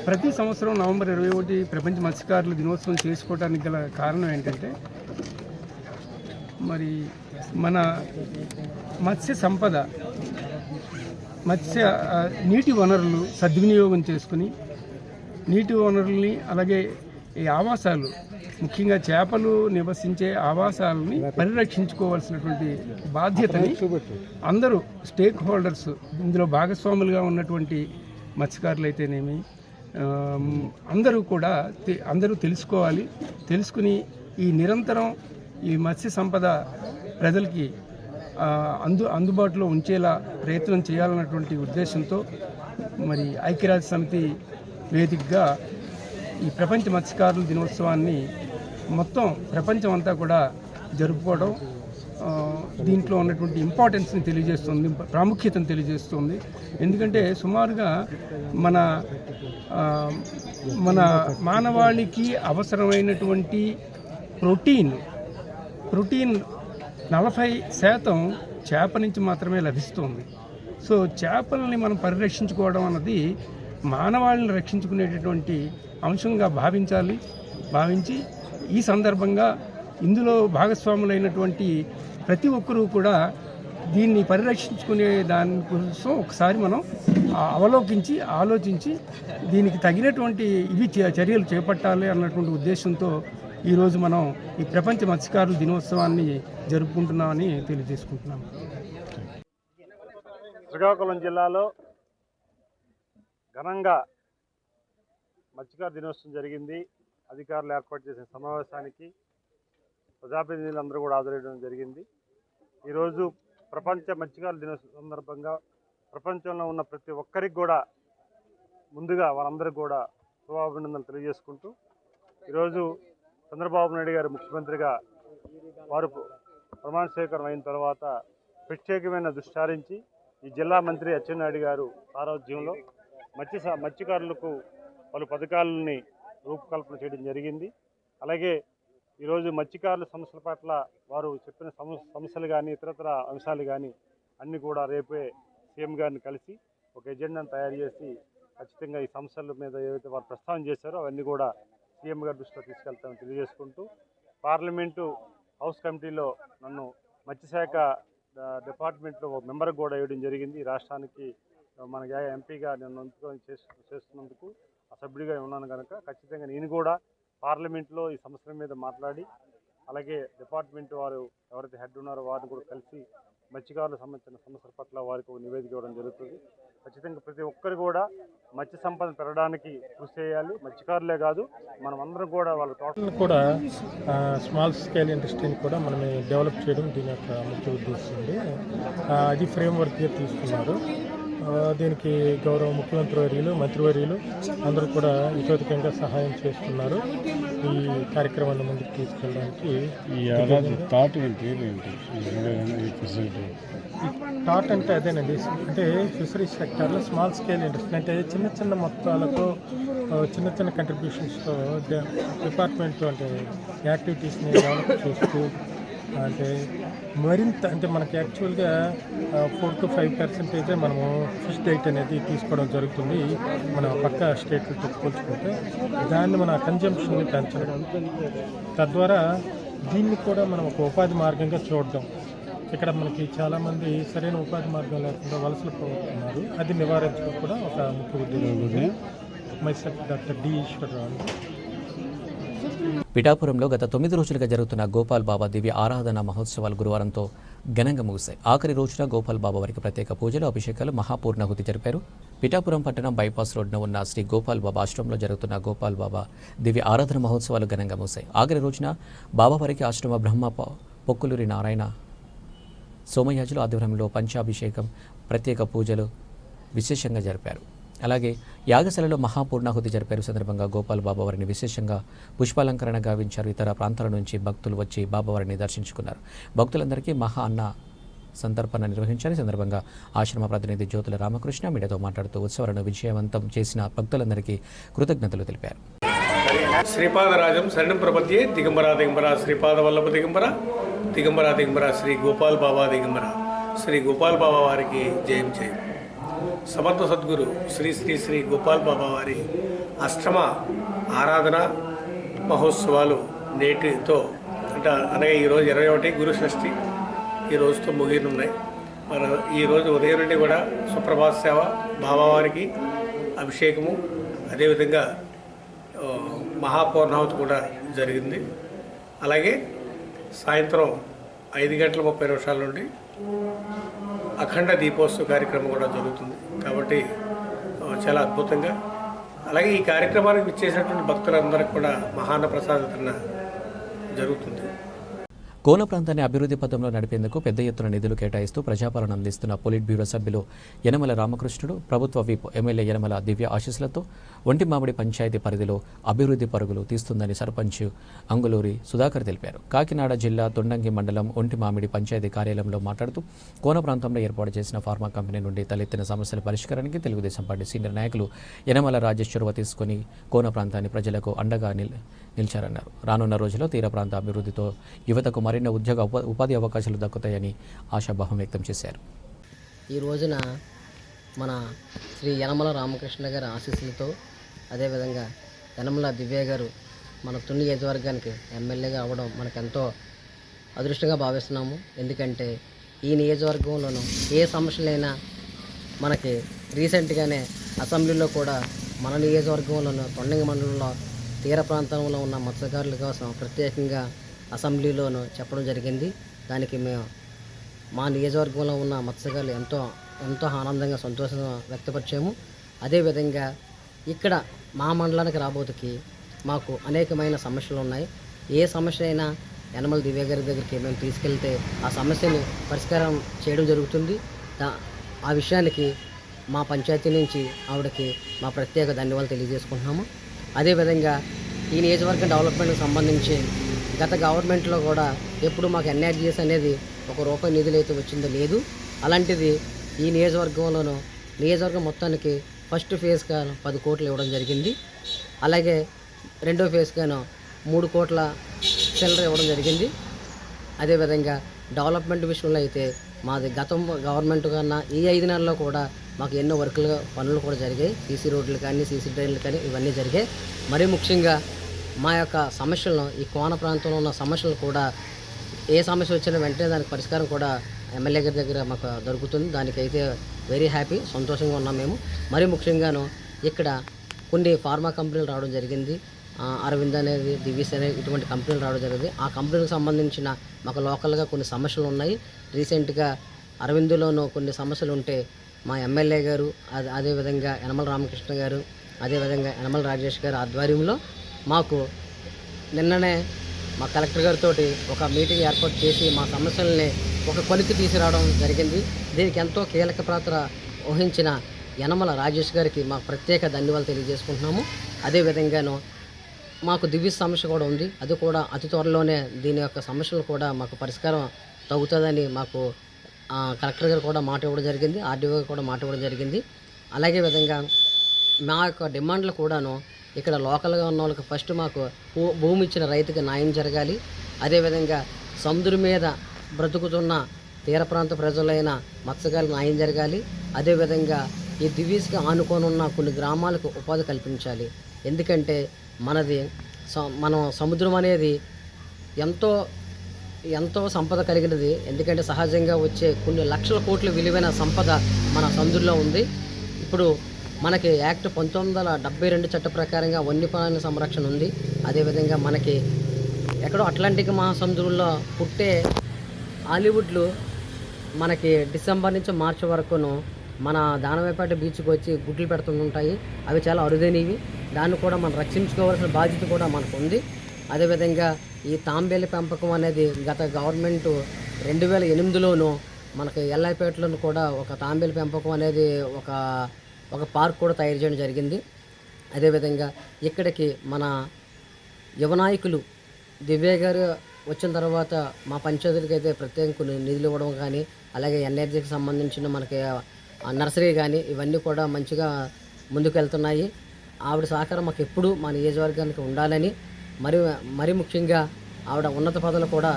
ప్రతి సంవత్సరం నవంబర్ 21 ప్రపంచ మత్స్యకారుల దినోత్సవం చేసుకోవడానికి గల కారణం ఏంటంటే మరి మన మత్స్య సంపద, నీటి వనరులు సద్వినియోగం చేసుకుని నీటి వనరుల్ని అలాగే ఈ ఆవాసాలు, ముఖ్యంగా చేపలు నివసించే ఆవాసాలని పరిరక్షించుకోవాల్సినటువంటి బాధ్యతని అందరూ స్టేక్ హోల్డర్స్, ఇందులో భాగస్వాములుగా ఉన్నటువంటి మత్స్యకారులు అయితేనేమి అందరూ కూడా అందరూ తెలుసుకోవాలి. తెలుసుకుని ఈ నిరంతరం ఈ మత్స్య సంపద ప్రజలకి అందుబాటులో ఉంచేలా ప్రయత్నం చేయాలన్నటువంటి ఉద్దేశంతో మరి ఐక్యరాజ్య సమితి వేదికగా ఈ ప్రపంచ మత్స్యకారుల దినోత్సవాన్ని మొత్తం ప్రపంచం అంతా కూడా జరుపుకోవడం దీంట్లో ఉన్నటువంటి ఇంపార్టెన్స్ని తెలియజేస్తుంది, ప్రాముఖ్యతను తెలియజేస్తుంది. ఎందుకంటే సుమారుగా మన మానవాళికి అవసరమైనటువంటి ప్రోటీన్ 40% చేప నుంచి మాత్రమే లభిస్తుంది. సో చేపలని మనం పరిరక్షించుకోవడం అన్నది మానవాళిని రక్షించుకునేటటువంటి అంశంగా భావించి ఈ సందర్భంగా ఇందులో భాగస్వాములైనటువంటి ప్రతి ఒక్కరూ కూడా దీన్ని పరిరక్షించుకునే దానికోసం ఒకసారి మనం ఆలోచించి దీనికి తగినటువంటి చర్యలు చేపట్టాలి అన్నటువంటి ఉద్దేశంతో ఈరోజు మనం ఈ ప్రపంచ మత్స్యకారుల దినోత్సవాన్ని జరుపుకుంటున్నామని తెలియజేసుకుంటున్నాం. శ్రీకాకుళం జిల్లాలో ఘనంగా మత్స్యకార దినోత్సవం జరిగింది. అధికారులు ఏర్పాటు చేసిన సమావేశానికి ప్రజాప్రతినిధులందరూ కూడా హాజరయ్యడం జరిగింది. ఈరోజు ప్రపంచ మత్స్యకారుల దినోత్సవం సందర్భంగా ప్రపంచంలో ఉన్న ప్రతి ఒక్కరికి కూడా ముందుగా వాళ్ళందరికీ కూడా శుభాభినందనలు తెలియజేసుకుంటూ ఈరోజు చంద్రబాబు నాయుడు గారు ముఖ్యమంత్రిగా వారు ప్రమాణ స్వీకారం అయిన తర్వాత ప్రత్యేకమైన దృష్టి సారించి ఈ జిల్లా మంత్రి అచ్చెన్నాయుడు గారు సారథ్యంలో మత్స్యకారులకు పలు పథకాలని రూపకల్పన చేయడం జరిగింది. అలాగే ఈరోజు మత్స్యకారుల సమస్యల పట్ల వారు చెప్పిన సమస్యలు కానీ ఇతరతర అంశాలు కానీ అన్నీ కూడా రేపే సీఎం గారిని కలిసి ఒక ఎజెండాను తయారు చేసి ఖచ్చితంగా ఈ సమస్యల మీద ఏవైతే వారు ప్రస్తావన చేశారో అవన్నీ కూడా సీఎం గారి దృష్టిలో తీసుకెళ్తామని తెలియజేసుకుంటూ పార్లమెంటు హౌస్ కమిటీలో నన్ను మత్స్యశాఖ డిపార్ట్మెంట్లో ఒక మెంబర్ కూడా వేయడం జరిగింది. ఈ రాష్ట్రానికి మన ఎంపీగా నేను చేస్తున్నందుకు ఆ సభ్యుడిగా ఉన్నాను కనుక ఖచ్చితంగా నేను కూడా పార్లమెంట్లో ఈ సమస్యల మీద మాట్లాడి అలాగే డిపార్ట్మెంట్ వారు ఎవరైతే హెడ్ ఉన్నారో వారిని కూడా కలిసి మత్స్యకారులకు సంబంధించిన సమస్యల పట్ల వారికి ఒక నివేదిక ఇవ్వడం జరుగుతుంది. ఖచ్చితంగా ప్రతి ఒక్కరు కూడా మత్స్య సంపద పెరగడానికి కృషి చేయాలి. మత్స్యకారులే కాదు మనం అందరం కూడా వాళ్ళ తోటలు కూడా స్మాల్ స్కేల్ ఇండస్ట్రీని కూడా మనం డెవలప్ చేయడం దీని యొక్క ముఖ్య ఉద్దేశం ఉంది. అది ఫ్రేమ్వర్క్గా తీసుకున్నారు. దీనికి గౌరవ ముఖ్యమంత్రి వర్యులు, మంత్రివర్యులు అందరూ కూడా ఇతోధికంగా సహాయం చేస్తున్నారు ఈ కార్యక్రమాన్ని ముందుకు తీసుకెళ్ళడానికి. థాట్ అంటే అదేనండి, అంటే ఫిషరీస్ సెక్టార్లో స్మాల్ స్కేల్ ఇండస్ట్రీ అంటే చిన్న చిన్న మొత్తాలతో చిన్న చిన్న కంట్రిబ్యూషన్స్తో డిపార్ట్మెంట్ అంటే యాక్టివిటీస్ని డెవలప్ చేస్తూ అంటే మరింత అంటే మనకి యాక్చువల్గా 4 to 5% మనము ఫిష్ డైట్ అనేది తీసుకోవడం జరుగుతుంది మన పక్క స్టేట్లతో పోల్చుకుంటే. దాన్ని మన కన్జంప్షన్ని పెంచడం, తద్వారా దీన్ని కూడా మనం ఒక ఉపాధి మార్గంగా చూడడం. ఇక్కడ మనకి చాలామంది సరైన ఉపాధి మార్గం లేకుండా వలసలు పోతున్నారు. అది నివారించడం కూడా ఒక ముఖ్య ఉద్దేశం. Myself doctor D Eswararao. పిఠాపురంలో గత 9 రోజులుగా జరుగుతున్న గోపాల్ బాబా దివ్య ఆరాధన మహోత్సవాలు గురువారంతో ఘనంగా ముగిశాయి. ఆఖరి రోజున గోపాల్ బాబా వారికి ప్రత్యేక పూజలు, అభిషేకాలు, మహాపూర్ణాహుతి జరిపారు. పిఠాపురం పట్టణం బైపాస్ రోడ్డున ఉన్న శ్రీ గోపాల్ బాబా ఆశ్రమంలో జరుగుతున్న గోపాల్ బాబా దివ్య ఆరాధన మహోత్సవాలు ఘనంగా ముగిశాయి. ఆఖరి రోజున బాబా వారికి ఆశ్రమ బ్రహ్మ పొక్కులూరి నారాయణ సోమయాజులు ఆధ్వర్యంలో పంచాభిషేకం, ప్రత్యేక పూజలు విశేషంగా జరిపారు. అలాగే యాగశాలలో మహాపూర్ణాహుతి జరిపారు. సందర్భంగా గోపాల్ బాబా వారిని విశేషంగా పుష్పాలంకరణ గావించారు. ఇతర ప్రాంతాల నుంచి భక్తులు వచ్చి బాబావారిని దర్శించుకున్నారు. భక్తులందరికీ మహా అన్న సంతర్పణ నిర్వహించారు. ఈ సందర్భంగా ఆశ్రమ ప్రతినిధి జ్యోతుల రామకృష్ణ మీడియాతో మాట్లాడుతూ ఉత్సవాలను విజయవంతం చేసిన భక్తులందరికీ కృతజ్ఞతలు తెలిపారు. శ్రీపాదరాజం శరణం ప్రపద్యే దిగంబర దిగంబర శ్రీపాద వల్లభ దిగంబర దిగంబర దిగంబర శ్రీ గోపాల్ బాబా దిగంబర. శ్రీ గోపాల్ బాబా వారికి జయం జయం. సమర్థ సద్గురు శ్రీ శ్రీ శ్రీ గోపాల్ బాబా వారి అష్టమ ఆరాధన మహోత్సవాలు నేటితో అనగా ఈరోజు 21 గురు షష్ఠి ఈ రోజుతో ముగినున్నాయి. మరి ఈరోజు ఉదయం నుండి కూడా సుప్రభాత సేవ, బాబావారికి అభిషేకము, అదేవిధంగా మహాపూర్ణాహుతి కూడా జరిగింది. అలాగే సాయంత్రం 5:30 నుండి అఖండ దీపోత్సవ కార్యక్రమం కూడా జరుగుతుంది. కాబట్టి చాలా అద్భుతంగా, అలాగే ఈ కార్యక్రమానికి విచ్చేసినటువంటి భక్తులందరికీ కూడా మహాన్న ప్రసాద వితరణ జరుగుతుంది. కోన ప్రాంతాన్ని అభివృద్ధి పథంలో నడిపేందుకు పెద్ద ఎత్తున నిధులు కేటాయిస్తూ ప్రజాపాలన అందిస్తున్న పొలిట్ బ్యూరో సభ్యులు యనమల రామకృష్ణుడు ప్రభుత్వ విప్ ఎమ్మెల్యే యనమల దివ్య ఆశీస్సులతో ఒంటిమామిడి పంచాయతీ పరిధిలో అభివృద్ధి పరుగులు తీస్తుందని సర్పంచ్ అంగులూరి సుధాకర్ తెలిపారు. కాకినాడ జిల్లా తొండంగి మండలం ఒంటిమామిడి పంచాయతీ కార్యాలయంలో మాట్లాడుతూ కోన ప్రాంతంలో ఏర్పాటు చేసిన ఫార్మా కంపెనీ నుండి తలెత్తిన సమస్యల పరిష్కారానికి తెలుగుదేశం పార్టీ సీనియర్ నాయకులు యనమల రాజేష్ చొరవ తీసుకుని కోన ప్రాంతాన్ని ప్రజలకు అండగా నిలిచారన్నారు. రానున్న రోజుల్లో తీర ప్రాంత అభివృద్ధితో యువతకు మరిన్ని ఉపాధి అవకాశాలు దక్కుతాయని ఆశాభావం వ్యక్తం చేశారు. ఈ రోజున మన శ్రీ యనమల రామకృష్ణ గారి ఆశీస్సులతో, అదేవిధంగా యనమల దివ్య గారు మన తుని నియోజకవర్గానికి ఎమ్మెల్యేగా అవ్వడం మనకెంతో అదృష్టంగా భావిస్తున్నాము. ఎందుకంటే ఈ నియోజకవర్గంలోనూ ఏ సమస్యలైనా మనకి రీసెంట్గానే అసెంబ్లీలో కూడా మన నియోజకవర్గంలోనూ తొండంగి మండలంలో తీర ప్రాంతంలో ఉన్న మత్స్యకారుల కోసం ప్రత్యేకంగా అసెంబ్లీలోనూ చెప్పడం జరిగింది. దానికి మేము మా నియోజకవర్గంలో ఉన్న మత్స్యకారులు ఎంతో ఆనందంగా సంతోషంగా వ్యక్తపరిచాము. అదేవిధంగా ఇక్కడ మా మండలానికి రాబోతుకి మాకు అనేకమైన సమస్యలు ఉన్నాయి. ఏ సమస్య అయినా యనమల దివ్య గారి దగ్గరికి మేము తీసుకెళ్తే ఆ సమస్యని పరిష్కారం చేయడం జరుగుతుంది. ఆ విషయానికి మా పంచాయతీ నుంచి ఆవిడకి మా ప్రత్యేక ధన్యవాదాలు తెలియజేసుకుంటున్నాము. అదేవిధంగా ఈ నియోజకవర్గం డెవలప్మెంట్కి సంబంధించి గత గవర్నమెంట్లో కూడా ఎప్పుడు మాకు ఎన్ఆర్జీఎస్ అనేది ₹1 నిధులు అయితే వచ్చిందో లేదు. అలాంటిది ఈ నియోజకవర్గం మొత్తానికి ఫస్ట్ ఫేజ్గా 10 కోట్లు ఇవ్వడం జరిగింది. అలాగే రెండో ఫేజ్గాను 3 కోట్ల చిల్లర ఇవ్వడం జరిగింది. అదేవిధంగా డెవలప్మెంట్ విషయంలో అయితే మాది గతం గవర్నమెంట్ కన్నా ఈ 5 నెలల్లో కూడా మాకు ఎన్నో పనులు కూడా జరిగాయి. సీసీ రోడ్లు కానీ, సీసీ డ్రైన్లు కానీ ఇవన్నీ జరిగాయి. మరీ ముఖ్యంగా మా యొక్క సమస్యలను, ఈ కోన ప్రాంతంలో ఉన్న సమస్యలు కూడా ఏ సమస్య వచ్చినా వెంటనే దానికి పరిష్కారం కూడా ఎమ్మెల్యే గారి దగ్గర మాకు దొరుకుతుంది. దానికైతే వెరీ హ్యాపీ, సంతోషంగా ఉన్నాం మేము. మరీ ముఖ్యంగాను ఇక్కడ కొన్ని ఫార్మా కంపెనీలు రావడం జరిగింది. అరవింద్ అనేది, దివ్యస్ అనేది ఇటువంటి కంపెనీలు రావడం జరిగింది. ఆ కంపెనీలకు సంబంధించిన మాకు లోకల్గా కొన్ని సమస్యలు ఉన్నాయి. రీసెంట్గా అరవింద్లోనూ కొన్ని సమస్యలు ఉంటే మా ఎమ్మెల్యే గారు, అదేవిధంగా యనమల రామకృష్ణ గారు, అదేవిధంగా యనమల రాజేష్ గారు ఆధ్వర్యంలో మాకు నిన్ననే మా కలెక్టర్ గారితో ఒక మీటింగ్ ఏర్పాటు చేసి మా సమస్యల్ని ఒక కొలికి తీసుకురావడం జరిగింది. దీనికి ఎంతో కీలక పాత్ర వహించిన యనమల రాజేష్ గారికి మా ప్రత్యేక ధన్యవాదాలు తెలియజేసుకుంటున్నాము. అదేవిధంగాను మాకు దివ్య సమస్య కూడా ఉంది. అది కూడా అతి త్వరలోనే దీని యొక్క సమస్యలు కూడా మాకు పరిష్కారం తగ్గుతుందని మాకు కలెక్టర్ గారు కూడా మాట ఇవ్వడం జరిగింది. ఆర్డీఓ కూడా మాట ఇవ్వడం జరిగింది. అలాగే విధంగా మా యొక్క డిమాండ్లు కూడాను ఇక్కడ లోకల్గా ఉన్న వాళ్ళకి ఫస్ట్ మాకు భూమి ఇచ్చిన రైతుకి న్యాయం జరగాలి. అదేవిధంగా సముద్రం మీద బ్రతుకుతున్న తీర ప్రాంత ప్రజలైన మత్స్యకారులకు న్యాయం జరగాలి. అదేవిధంగా ఈ దివీస్కి ఆనుకోనున్న కొన్ని గ్రామాలకు ఉపాధి కల్పించాలి. ఎందుకంటే మనం సముద్రం అనేది ఎంతో సంపద కలిగినది. ఎందుకంటే సహజంగా వచ్చే కొన్ని లక్షల కోట్ల విలువైన సంపద మన సముద్రంలో ఉంది. ఇప్పుడు మనకి యాక్ట్ 1972 చట్ట ప్రకారంగా వన్యప్రాణుల సంరక్షణ ఉంది. అదేవిధంగా మనకి ఎక్కడో అట్లాంటిక్ మహాసముద్రంలో పుట్టే హాలీవుడ్లు మనకి డిసెంబర్ నుంచి మార్చి వరకును మన దానవేపేట బీచ్కి వచ్చి గుడ్లు పెడుతుంటాయి. అవి చాలా అరుదైనవి. దాన్ని కూడా మనం రక్షించుకోవాల్సిన బాధ్యత కూడా మనకు ఉంది. అదేవిధంగా ఈ తాంబేలు పెంపకం అనేది గత గవర్నమెంట్ 2008లోనూ మనకి ఎల్లాయిపేటలోను కూడా ఒక తాంబేలు పెంపకం అనేది ఒక పార్క్ కూడా తయారు చేయడం జరిగింది. అదేవిధంగా ఇక్కడికి మన యువ నాయకులు దివ్య గారు వచ్చిన తర్వాత మా పంచాయతీలకు అయితే ప్రత్యేక కొన్ని నిధులు ఇవ్వడం కానీ, అలాగే ఎన్ఆర్జీకి సంబంధించిన మనకి నర్సరీ కానీ ఇవన్నీ కూడా మంచిగా ముందుకు వెళ్తున్నాయి. ఆవిడ సహకారం మాకు ఎప్పుడు మా నియోజకవర్గానికి ఉండాలని, మరి ముఖ్యంగా ఆవిడ ఉన్నత పదవులు కూడా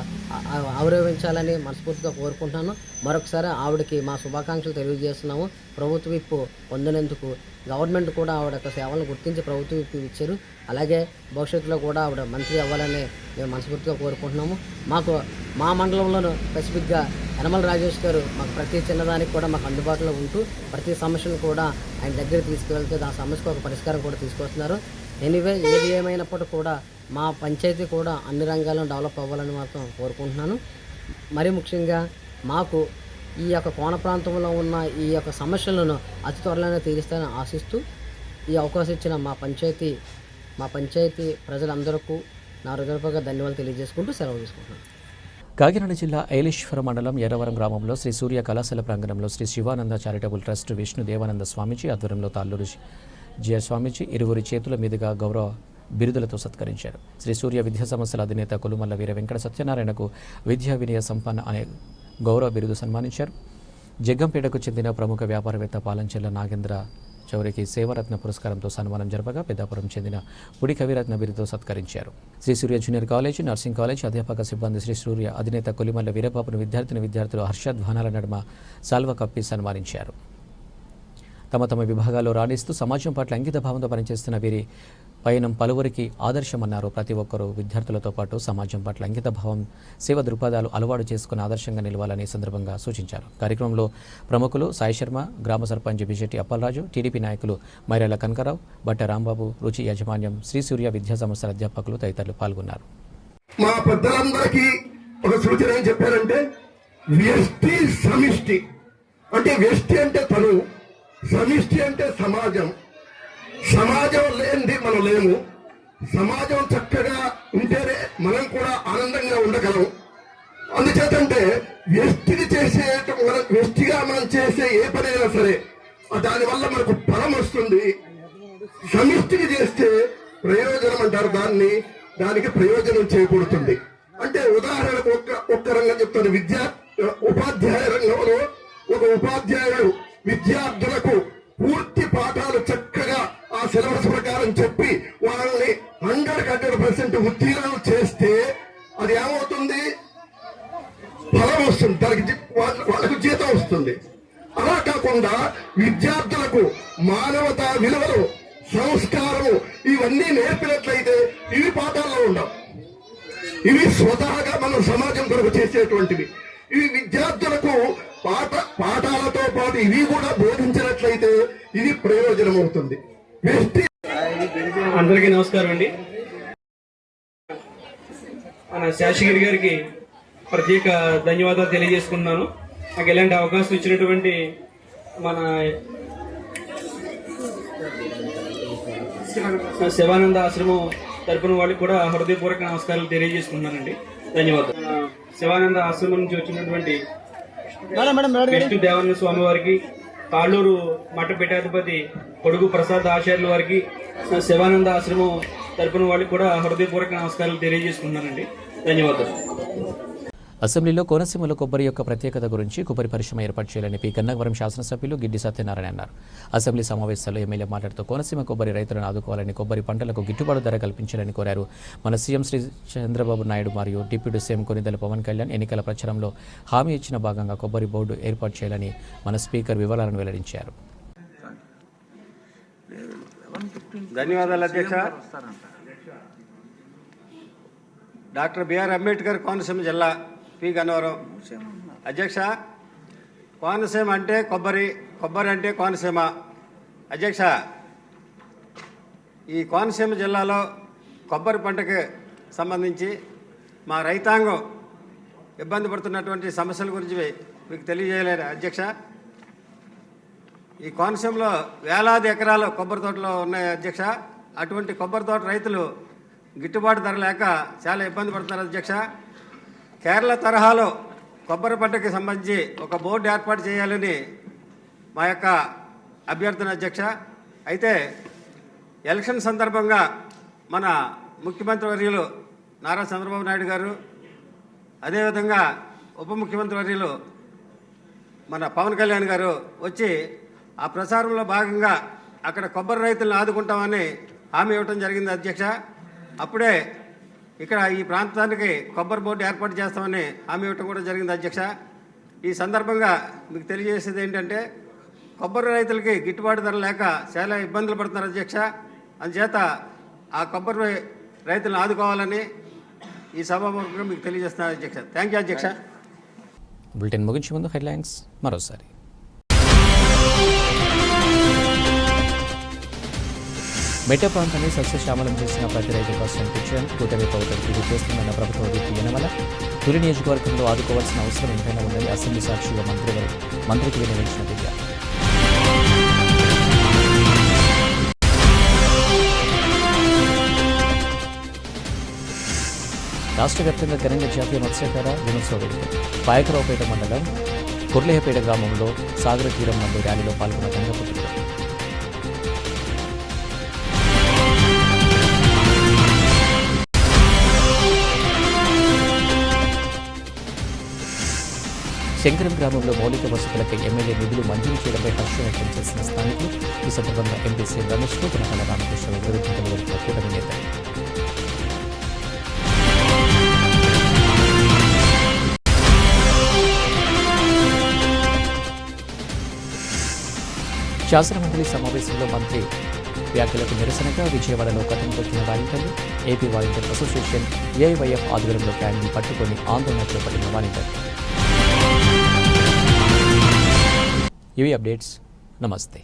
గౌరవించాలని మనస్ఫూర్తిగా కోరుకుంటున్నాను. మరొకసారి ఆవిడకి మా శుభాకాంక్షలు తెలియజేస్తున్నాము. ప్రభుత్వ విప్పు పొందినందుకు గవర్నమెంట్ కూడా ఆవిడ యొక్క సేవలను గుర్తించి ప్రభుత్వ విప్పు ఇచ్చారు. అలాగే భవిష్యత్తులో కూడా ఆవిడ మంత్రి అవ్వాలని మేము మనస్ఫూర్తిగా కోరుకుంటున్నాము. మా మండలంలోనూ స్పెసిఫిక్గా యనమల రాజేష్ గారు మాకు ప్రతి చిన్నదానికి కూడా మాకు అందుబాటులో ఉంటూ ప్రతి సమస్యను కూడా ఆయన దగ్గర తీసుకువెళ్తే ఆ సమస్యకు ఒక పరిష్కారం కూడా తీసుకొస్తున్నారు. ఎనీవే ఏది ఏమైనప్పటికీ కూడా మా పంచాయతీ కూడా అన్ని రంగాల్లో డెవలప్ అవ్వాలని మాత్రం కోరుకుంటున్నాను. మరి ముఖ్యంగా మాకు ఈ యొక్క కోన ప్రాంతంలో ఉన్న ఈ యొక్క సమస్యలను అతి త్వరలోనే తీరుస్తానని ఆశిస్తూ ఈ అవకాశం ఇచ్చిన మా పంచాయతీ ప్రజలందరికీ నా హృదయపూర్వక ధన్యవాదాలు తెలియజేసుకుంటూ సెలవు తీసుకుంటున్నాను. కాకినాడ జిల్లా ఏలేశ్వరం మండలం ఎర్రవరం గ్రామంలో శ్రీ సూర్య కళాశాల ప్రాంగణంలో శ్రీ శివానంద చారిటబుల్ ట్రస్ట్ విష్ణు దేవానంద స్వామీజీ ఆధ్వర్యంలో తాళ్ళూరు జయ స్వామీజీ ఇరువురి చేతుల మీదుగా గౌరవ బిరుదులతో సత్కరించారు. శ్రీ సూర్య విద్యా సంస్థల అధినేత కొలుమల్ల వీర వెంకట సత్యనారాయణకు విద్యా వినయ సంపన్న అనే గౌరవ బిరుదు సన్మానించారు. జగ్గంపేటకు చెందిన ప్రముఖ వ్యాపారవేత్త పాలంచెల్ల నాగేంద్ర చౌరికి సేవరత్న పురస్కారంతో సన్మానం జరపగా పెద్దాపురం చెందిన పుడి కవిరత్న బిరుదుతో సత్కరించారు. శ్రీ సూర్య జూనియర్ కాలేజీ, నర్సింగ్ కాలేజ్ అధ్యాపక సిబ్బంది శ్రీ సూర్య అధినేత కొలిమల్ల వీరబాబును విద్యార్థులు హర్షధ్వానాల నడుమ సాల్వ కప్పి సన్మానించారు. తమ విభాగాల్లో రాణిస్తూ సమాజం పట్ల అంకిత భావంతో పనిచేస్తున్న వీరి పయనం పలువురికి ఆదర్శమన్నారు. ప్రతి ఒక్కరూ విద్యార్థులతో పాటు సమాజం పట్ల అంకిత భావం, సేవ దృక్పథాలు అలవాటు చేసుకుని ఆదర్శంగా నిలవాలని సందర్భంగా సూచించారు. కార్యక్రమంలో ప్రముఖులు సాయి శర్మ, గ్రామ సర్పంచ్ బిజెటి అప్పలరాజు, టీడీపీ నాయకులు మైరాల కనకరావు, బట్ట రాంబాబు, రుచి యాజమాన్యం, శ్రీ సూర్య విద్యా సంస్థల అధ్యాపకులు తదితరులు పాల్గొన్నారు. మా పెద్దలందరికీ ఒక సూచన ఏం చెప్పారంటే, వ్యష్టి సమిష్టి అంటే వ్యష్టి అంటే తను, సమిష్టి అంటే సమాజం. సమాజం లేనిది మనం లేము. సమాజం చక్కగా ఉంటేనే మనం కూడా ఆనందంగా ఉండగలం. అందుచేతంటే వ్యష్టిగా మనం చేసే ఏ పనైనా సరే దానివల్ల మనకు ఫలం వస్తుంది. సమిష్టికి చేస్తే ప్రయోజనం అంటారు దానికి ప్రయోజనం చేకూరుతుంది. అంటే ఉదాహరణకు ఒక్క రంగం చెప్తాను. ఉపాధ్యాయ రంగంలో ఒక ఉపాధ్యాయుడు విద్యార్థులకు పూర్తి పాఠాలు చక్కగా ఆ సిలబస్ ప్రకారం చెప్పి వాళ్ళని 100% ఉత్తీర్ణం చేస్తే అది ఏమవుతుంది? ఫలం వస్తుంది, దానికి వాళ్ళకు జీతం వస్తుంది. అలా కాకుండా విద్యార్థులకు మానవతా విలువలు, సంస్కారము ఇవన్నీ నేర్పినట్లయితే ఇవి పాఠాల్లో ఉండవు. ఇవి స్వతహాగా మనం సమాజం కొరకు చేసేటువంటివి. ఇవి విద్యార్థులకు పాఠాలతో పాటు ఇవి కూడా బోధించినట్లయితే ఇది ప్రయోజనం అవుతుంది. అందరికీ నమస్కారం అండి. మన శాషగిరి గారికి ప్రత్యేక ధన్యవాదాలు తెలియజేసుకున్నాను. నాకు ఎలాంటి అవకాశం ఇచ్చినటువంటి మన శివానంద ఆశ్రమం తరపున వాళ్ళకి కూడా హృదయపూర్వక నమస్కారాలు తెలియజేసుకున్నానండి. ధన్యవాదాలు. శివానంద ఆశ్రమం నుంచి వచ్చినటువంటి విష్ణు దేవానంద స్వామి వారికి, తాళ్ళూరు మఠపీఠాధిపతి కొడుకు ప్రసాద్ ఆచార్యుల వారికి, శివానంద ఆశ్రమం తరపున వాళ్ళకి కూడా హృదయపూర్వక నమస్కారాలు తెలియజేసుకున్నానండి. ధన్యవాదాలు. అసెంబ్లీలో కోనసీమలో కొబ్బరి యొక్క ప్రత్యేకత గురించి కొబ్బరి పరిశ్రమ ఏర్పాటు చేయాలని పి గన్నవరం శాసనసభ్యులు గిడ్డి సత్యనారాయణ అన్నారు. అసెంబ్లీ సమావేశాల్లో ఎమ్మెల్యే మాట్లాడుతూ కోనసీమ కొబ్బరి రైతులను ఆదుకోవాలని, కొబ్బరి పంటలకు గిట్టుబాటు ధర కల్పించాలని కోరారు. మన సీఎం శ్రీ చంద్రబాబు నాయుడు మరియు డిప్యూటీ సీఎం కొనిదెల పవన్ కళ్యాణ్ ఎన్నికల ప్రచారంలో హామీ ఇచ్చిన భాగంగా కొబ్బరి బోర్డు ఏర్పాటు చేయాలని మన స్పీకర్ వివరాలను వెల్లడించారు. ధన్యవాదాలు అధ్యక్ష. డాక్టర్ బిఆర్ అంబేద్కర్ కోనసీమ జిల్లా పి గన్నవరం. అధ్యక్ష, కోనసీమ అంటే కొబ్బరి, కొబ్బరి అంటే కోనసీమ. అధ్యక్ష, ఈ కోనసీమ జిల్లాలో కొబ్బరి పంటకి సంబంధించి మా రైతాంగం ఇబ్బంది పడుతున్నటువంటి సమస్యల గురించి మీకు తెలియజేయలేరు అధ్యక్ష. ఈ కోనసీమలో వేలాది ఎకరాలు కొబ్బరి తోటలు ఉన్నాయి అధ్యక్ష. అటువంటి కొబ్బరి తోట రైతులు గిట్టుబాటు ధర లేక చాలా ఇబ్బంది పడుతున్నారు అధ్యక్ష. కేరళ తరహాలో కొబ్బరి పంటకి సంబంధించి ఒక బోర్డు ఏర్పాటు చేయాలని మా యొక్క అభ్యర్థన అధ్యక్ష. అయితే ఎలక్షన్ సందర్భంగా మన ముఖ్యమంత్రి వర్యులు నారా చంద్రబాబు నాయుడు గారు, అదేవిధంగా ఉప ముఖ్యమంత్రి వర్యులు మన పవన్ కళ్యాణ్ గారు వచ్చి ఆ ప్రచారంలో భాగంగా అక్కడ కొబ్బరి రైతులను ఆదుకుంటామని హామీ ఇవ్వడం జరిగింది అధ్యక్ష. అప్పుడే ఇక్కడ ఈ ప్రాంతానికి కొబ్బరి బోర్డు ఏర్పాటు చేస్తామని హామీ ఇవ్వటం కూడా జరిగింది అధ్యక్ష. ఈ సందర్భంగా మీకు తెలియజేసేది ఏంటంటే కొబ్బరి రైతులకి గిట్టుబాటు ధర లేక చాలా ఇబ్బందులు పడుతున్నారు అధ్యక్ష. అందుచేత ఆ కొబ్బరి రైతులను ఆదుకోవాలని ఈ సభాముఖంగా మీకు తెలియజేస్తున్నాను అధ్యక్ష. థ్యాంక్ యూ అధ్యక్ష. బులెటిన్ ముగించే ముందు హెడ్లైన్స్ మరోసారి. మెట్ట ప్రాంతాన్ని సస్యశ్యామలం చేసిన ప్రతి రైతు కష్టం తీర్చడానికి కూటమి ప్రభుత్వం ఇది చేస్తుందన్న ప్రభుత్వ వ్యక్తి యనమల. తొలి నియోజకవర్గంలో ఆదుకోవాల్సిన అవసరం ఎంతైనా ఉందని అసెంబ్లీ సాక్షిగా మంత్రికి వినియోగించిన దివ్య. రాష్ట్ర వ్యాప్తంగా ఘనంగా జాతీయ మత్స్యకార దినోత్సవ వేడుక. పాయకరావుపేట మండలం కుర్లేహపేట గ్రామంలో సాగర తీరం నందు ర్యాలీలో పాల్గొన్న గంగపుత్రుడు. శంకరం గ్రామంలో మౌలిక వసతులపై ఎమ్మెల్యే నిధులు మంజూరు చేయడంపై హర్షం వ్యక్తం చేసిన స్థానికులు. ఈ సందర్భంగా ఎంపీ సి రమేష్కు కొనకళ్ళ రామకృష్ణ విరుద్ధంగా వెళ్తున్న కూటమి నేతలు. శాసనమండలి సమావేశంలో మంత్రి వ్యాఖ్యలకు నిరసనగా విజయవాడలో కథం తొక్కిన వాలంటీర్లు. ఏపీ వాలంటీర్ అసోసియేషన్ ఏఐవైఎఫ్ ఆధ్వర్యంలో క్యాన్ను పట్టుకొని ఆందోళన చేపట్టిన వాలంటీర్లు. ఇవి అప్డేట్స్. నమస్తే.